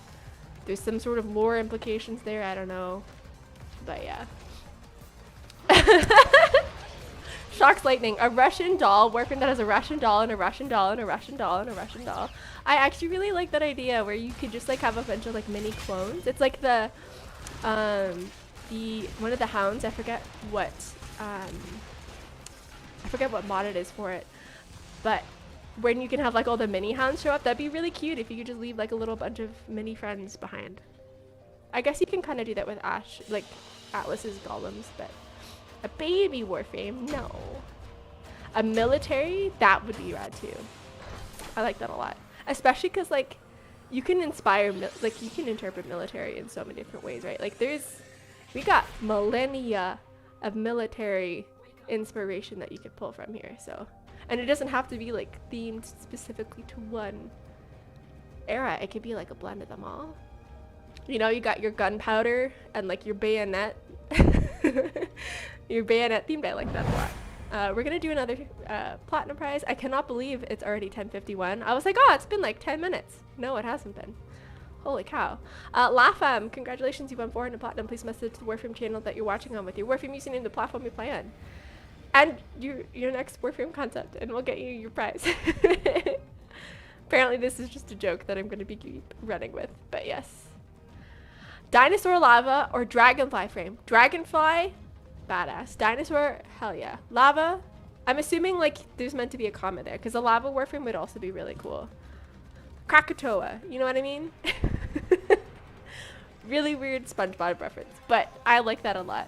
There's some sort of lore implications there. I don't know. But yeah. Shocks lightning. A Russian doll. Warframe that has a Russian doll and a Russian doll and a Russian doll and a Russian doll. I actually really like that idea where you could just like have a bunch of like mini clones. It's like the one of the hounds. I forget what mod it is for it. But when you can have like all the mini hounds show up, that'd be really cute if you could just leave like a little bunch of mini friends behind. I guess you can kind of do that with Ash, like Atlas's golems, but a baby Warframe, no. A military, that would be rad too. I like that a lot, especially because like you can inspire, like you can interpret military in so many different ways, right? Like we got millennia of military inspiration that you could pull from here, so. And it doesn't have to be like themed specifically to one era. It could be like a blend of them all. You know, you got your gunpowder and like your bayonet. Your bayonet themed. I like that a lot. We're gonna do another platinum prize. I cannot believe it's already 10:51. I was like, oh, it's been like 10 minutes. No, it hasn't been. Holy cow. Lafam, congratulations, you won 400 platinum. Please message the Warframe channel that you're watching on with your Warframe username, the platform you play on. And your next Warframe concept, and we'll get you your prize. Apparently this is just a joke that I'm going to be keep running with, but yes. Dinosaur lava or dragonfly frame. Dragonfly, badass. Dinosaur, hell yeah. Lava, I'm assuming like there's meant to be a comma there, because a lava Warframe would also be really cool. Krakatoa, you know what I mean? Really weird SpongeBob reference, but I like that a lot.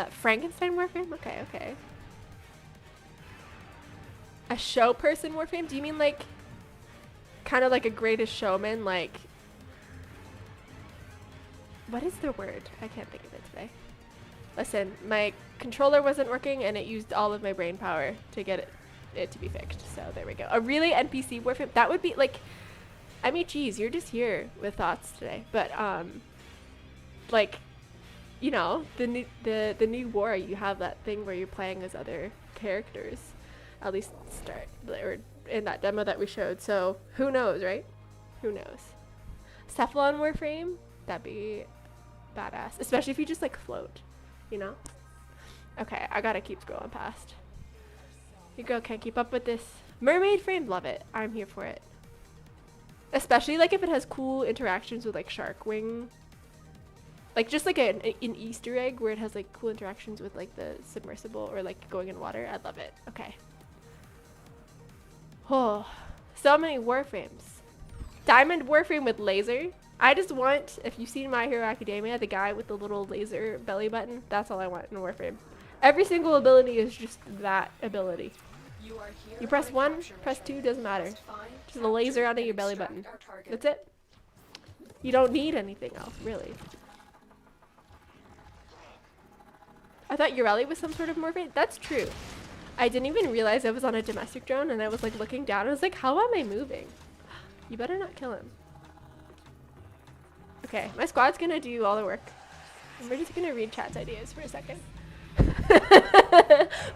Frankenstein Warframe? Okay. A show person Warframe? Do you mean like kind of like a Greatest Showman? Like, what is the word? I can't think of it today. Listen, my controller wasn't working and it used all of my brain power to get it it to be fixed. So there we go. A really NPC Warframe. That would be like, I mean, geez, you're just here with thoughts today. But like, you know, the new war, you have that thing where you're playing as other characters. At least start or in that demo that we showed. So who knows, right? Who knows? Cephalon Warframe, that'd be badass, especially if you just like float, you know. Okay, I gotta keep scrolling past. You go, can't keep up with this. Mermaid frame, love it. I'm here for it. Especially like if it has cool interactions with like shark wing, like just like an Easter egg where it has like cool interactions with like the submersible or like going in water. I love it. Okay. Oh, so many Warframes. Diamond Warframe with laser. I just want, if you've seen My Hero Academia, the guy with the little laser belly button, that's all I want in Warframe. Every single ability is just that ability. You press 1, press 2, doesn't matter. Just a laser out of your belly button. That's it. You don't need anything else, really. I thought Ureli was some sort of Warframe. That's true. I didn't even realize I was on a domestic drone and I was like looking down. I was like, how am I moving? You better not kill him. Okay, my squad's gonna do all the work. And we're just gonna read chat's ideas for a second.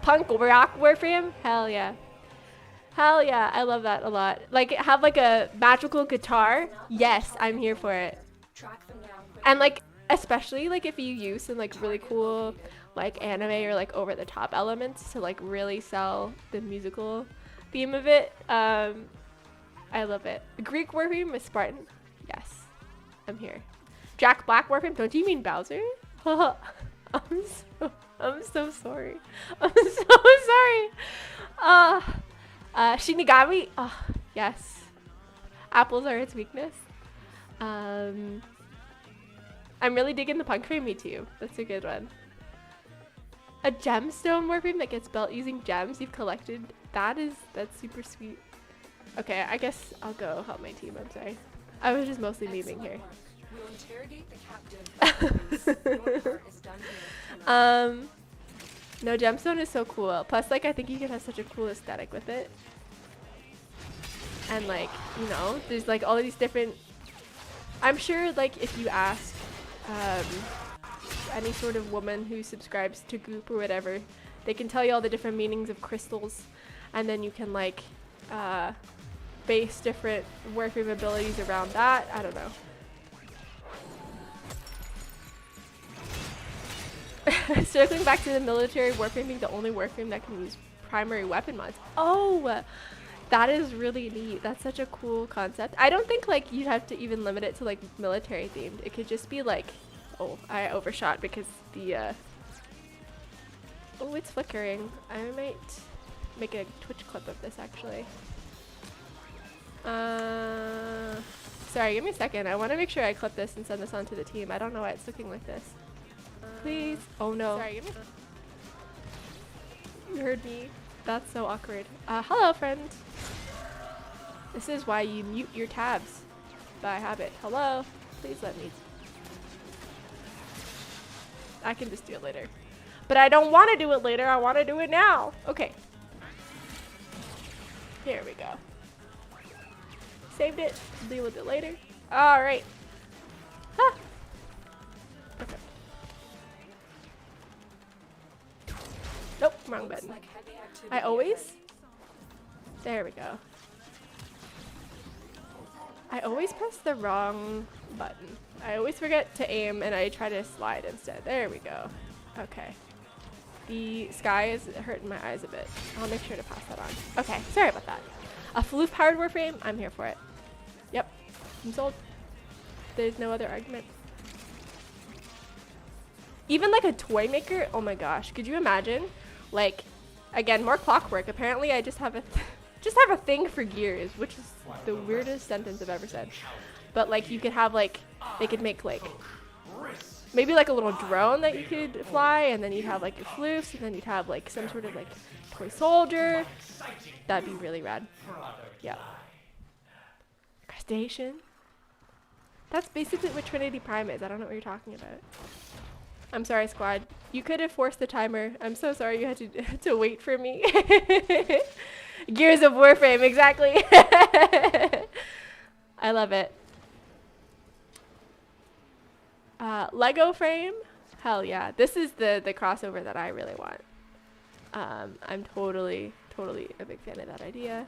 Punk rock Warframe? Hell yeah. Hell yeah, I love that a lot. Like, have like a magical guitar? Yes, I'm here for it. And like, especially like if you use some like really cool like anime or like over the top elements to like really sell the musical theme of it. I love it. Greek Warframe with Spartan? Yes. I'm here. Jack Black Warframe? Don't you mean Bowser? I'm so sorry. I'm so sorry. Shinigami? Oh, yes. Apples are its weakness. I'm really digging the punk frame, me too. That's a good one. A gemstone Warframe that gets built using gems you've collected. That's super sweet. Okay, I guess I'll go help my team. I'm sorry. I was just mostly memeing here. No, gemstone is so cool. Plus, like, I think you can have such a cool aesthetic with it. And like, you know, there's like all of these different. I'm sure, like, if you ask any sort of woman who subscribes to Goop or whatever, they can tell you all the different meanings of crystals, and then you can like base different Warframe abilities around that. I don't know. Circling back to the military Warframe being the only Warframe that can use primary weapon mods. Oh, that is really neat. That's such a cool concept. I don't think like you'd have to even limit it to like military themed. It could just be like, oh, I overshot because the oh, it's flickering. I might make a Twitch clip of this actually. Sorry, give me a second. I want to make sure I clip this and send this on to the team. I don't know why it's looking like this. Please. Oh no. Sorry, give me. You heard me. That's so awkward. Hello, friend. This is why you mute your tabs by habit. Hello. Please let me. I can just do it later. But I don't want to do it later. I want to do it now. Okay. Here we go. Saved it. Deal with it later. All right. Huh. Okay. Nope, wrong button. I always... There we go. I always press the wrong button. I always forget to aim and I try to slide instead. There we go. Okay. The sky is hurting my eyes a bit. I'll make sure to pass that on. Okay, sorry about that. A floof-powered Warframe? I'm here for it. Yep, I'm sold. There's no other argument. Even like a toy maker? Oh my gosh, could you imagine? Like, again, more clockwork. Apparently I just have a thing for gears, which is the weirdest sentence I've ever said. But like you could have like, they could make like, maybe like a little drone that you could fly, and then you'd have like your floofs, and then you'd have like some sort of like toy soldier. That'd be really rad. Yeah. Crustacean. That's basically what Trinity Prime is. I don't know what you're talking about. I'm sorry, squad. You could have forced the timer. I'm so sorry you had to wait for me. Gears of Warframe, exactly. I love it. Lego frame? Hell yeah. This is the crossover that I really want. I'm totally a big fan of that idea.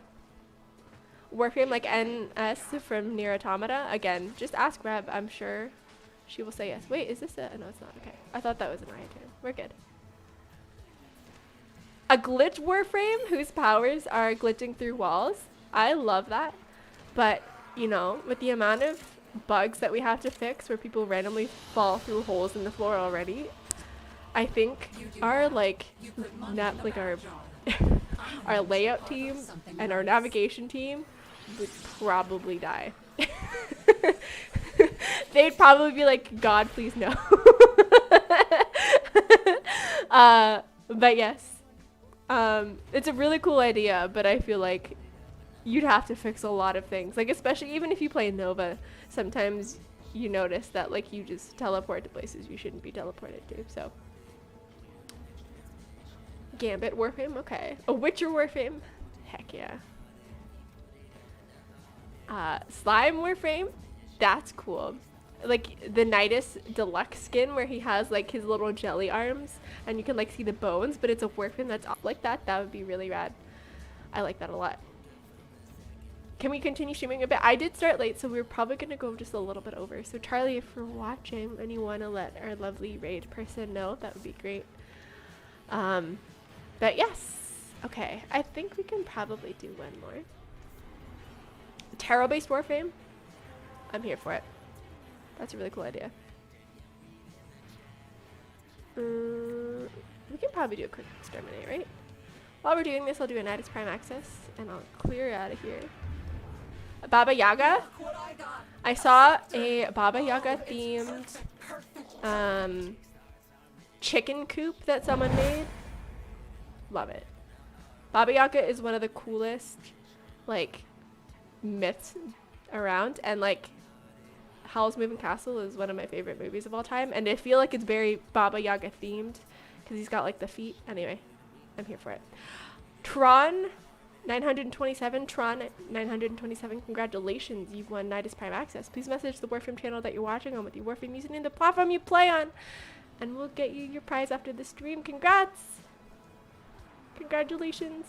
Warframe like NS from Nier Automata. Again, just ask Reb. I'm sure she will say yes. Wait, is this a... No, it's not. Okay. I thought that was an I term. We're good. A glitch Warframe whose powers are glitching through walls. I love that. But, you know, with the amount of bugs that we have to fix where people randomly fall through holes in the floor already, I think our our layout team and our navigation team would probably die. They'd probably be like, God, please no. But yes, it's a really cool idea, but I feel like you'd have to fix a lot of things. Like, especially even if you play Nova, sometimes you notice that like you just teleport to places you shouldn't be teleported to. So Gambit Warframe, okay. A Witcher Warframe, heck yeah. Slime Warframe, that's cool. Like the Nidus deluxe skin where he has like his little jelly arms and you can like see the bones, but it's a Warframe that's up like that. That would be really rad. I like that a lot. Can we continue streaming a bit? I did start late, so we're probably gonna go just a little bit over. So Charlie, if you're watching and you wanna let our lovely raid person know, that would be great. But yes, okay. I think we can probably do one more. Tarot-based Warframe. I'm here for it. That's a really cool idea. We can probably do a quick exterminate, right? While we're doing this, I'll do a Nidus Prime Access, and I'll clear out of here. Baba Yaga. I saw a Baba Yaga themed chicken coop that someone made. Love it. Baba Yaga is one of the coolest like myths around, and like Howl's Moving Castle is one of my favorite movies of all time, and I feel like it's very Baba Yaga themed because he's got like the feet. Anyway, I'm here for it. Tron 927, Tron 927, congratulations, you've won Nidus Prime Access. Please message the Warframe channel that you're watching on with your Warframe username, the platform you play on, and we'll get you your prize after the stream. Congrats! Congratulations.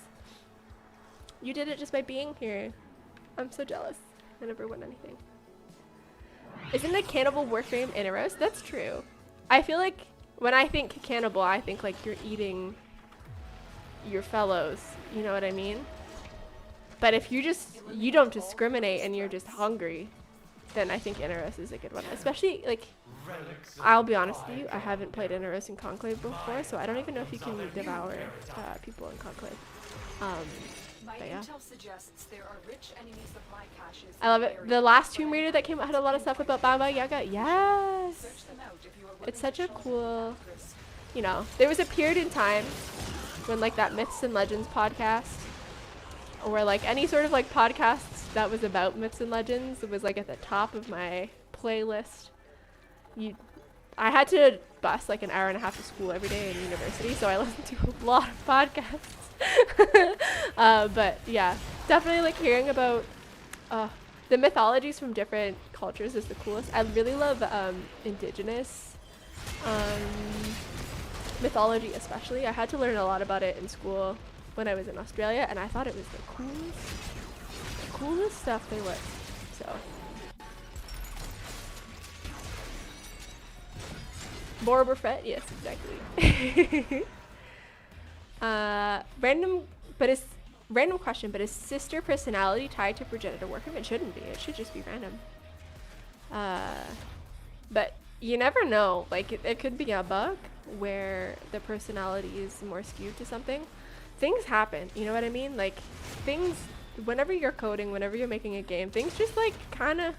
You did it just by being here. I'm so jealous. I never won anything. Isn't a cannibal Warframe in a roast? That's true. I feel like when I think cannibal, I think like you're eating your fellows. You know what I mean? But if you don't discriminate and you're just hungry, then I think Inaros is a good one. Especially, like, I'll be honest with you, I haven't played Inaros in Conclave before, so I don't even know if you can devour people in Conclave. But yeah. I love it. The last Tomb Raider that came out had a lot of stuff about Baba Yaga. Yes! It's such a cool, you know, there was a period in time when like that Myths and Legends podcast, or like any sort of like podcasts that was about myths and legends, it was like at the top of my playlist. I had to bus like an hour and a half to school every day in university, so I listened to a lot of podcasts. But yeah, definitely like hearing about the mythologies from different cultures is the coolest. I really love indigenous mythology, especially. I had to learn a lot about it in school when I was in Australia, and I thought it was the coolest stuff there was. So Boba Fett, yes, exactly. Random question, but is sister personality tied to progenitor Warframe? It shouldn't be. It should just be random. But you never know. Like, it could be a bug where the personality is more skewed to something. Things happen, you know what I mean? Like, things, whenever you're coding, whenever you're making a game, things just, like, kind of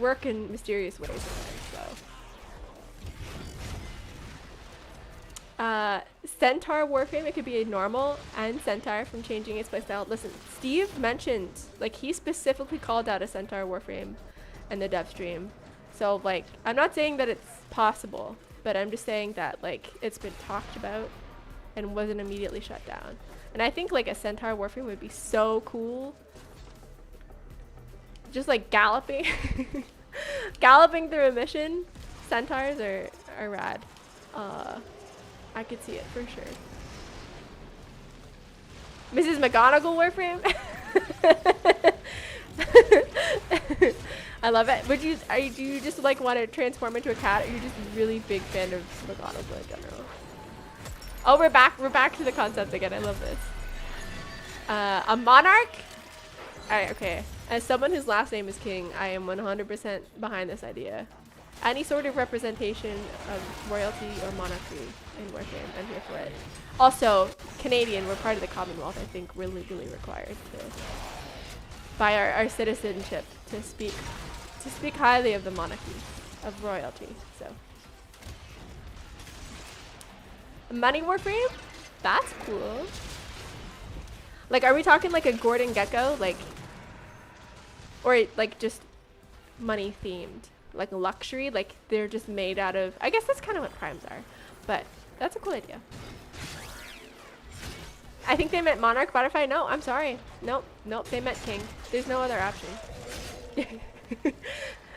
work in mysterious ways. So. Centaur Warframe, it could be a normal and Centaur from changing its playstyle. Listen, Steve mentioned, like, he specifically called out a Centaur Warframe in the dev stream. So, like, I'm not saying that it's possible, but I'm just saying that, like, it's been talked about and wasn't immediately shut down. And I think like a centaur warframe would be so cool. Just like galloping, galloping through a mission. Centaurs are rad. I could see it for sure. Mrs. McGonagall warframe. I love it. Would you? Do you just like want to transform into a cat? Or are you just a really big fan of McGonagall in general? Oh, we're back. We're back to the concept again. I love this. A monarch. All right. Okay. As someone whose last name is King, I am 100% behind this idea. Any sort of representation of royalty or monarchy in Warframe, I'm here for it. Also, Canadian, we're part of the Commonwealth, I think we're legally required to, by our citizenship, to speak highly of the monarchy, of royalty, so. A money Warframe? That's cool. Like, are we talking like a Gordon Gecko? Like, or like just money themed? Like luxury, like they're just made out of, I guess that's kind of what primes are, but that's a cool idea. I think they meant monarch butterfly. No, I'm sorry. Nope, they meant king. There's no other option.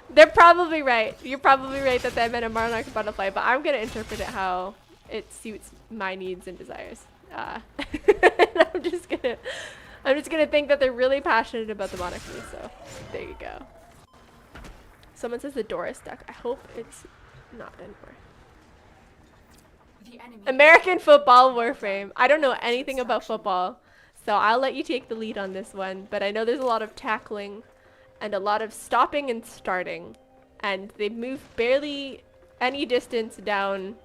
They're probably right. You're probably right that they meant a monarch butterfly, but I'm gonna interpret it how it suits my needs and desires. I'm just gonna think that they're really passionate about the monarchy, so there you go. Someone says the door is stuck. I hope it's not anymore. American football Warframe. I don't know anything about football, so I'll let you take the lead on this one. But I know there's a lot of tackling and a lot of stopping and starting. And they move barely any distance down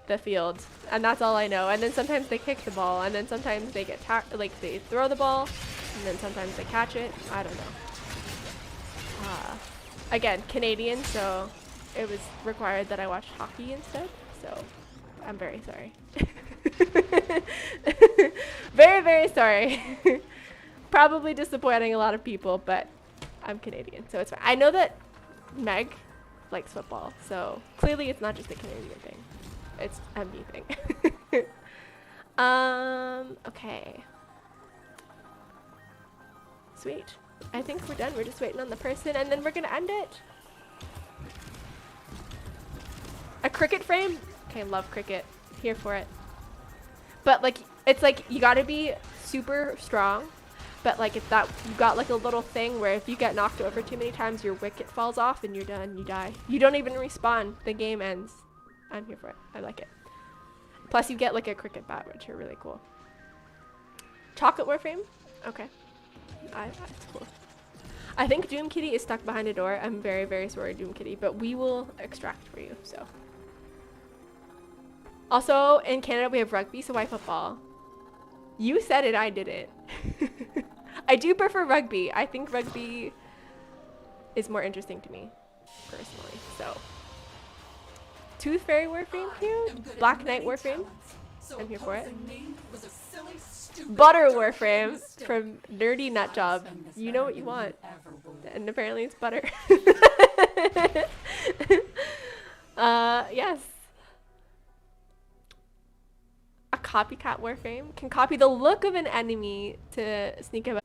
the field. And that's all I know. And then sometimes they kick the ball. And then sometimes they get like they throw the ball. And then sometimes they catch it. I don't know. Again, Canadian, so it was required that I watch hockey instead, so I'm very sorry. Very, very sorry. Probably disappointing a lot of people, but I'm Canadian, so it's fine. I know that Meg likes football, so clearly it's not just a Canadian thing. It's a me thing. Okay. Sweet. I think we're done. We're just waiting on the person, and then we're gonna end it. A cricket frame? Okay, love cricket. Here for it. But like, it's like you gotta be super strong. But like, if that you got like a little thing where if you get knocked over too many times, your wicket falls off and you're done. You die. You don't even respawn. The game ends. I'm here for it. I like it. Plus, you get like a cricket bat, which are really cool. Chocolate Warframe? Okay. That's cool. I think Doom Kitty is stuck behind a door. I'm very, very sorry, Doom Kitty, but we will extract for you, so. Also, in Canada, we have rugby, so why football? You said it, I didn't. I do prefer rugby. I think rugby is more interesting to me, personally, so. Tooth Fairy Warframe, cute. Black Knight Warframe. I'm here for it. Butter Warframe from Nerdy Nutjob. You know what you want. And apparently it's butter. Yes. A copycat Warframe can copy the look of an enemy to sneak up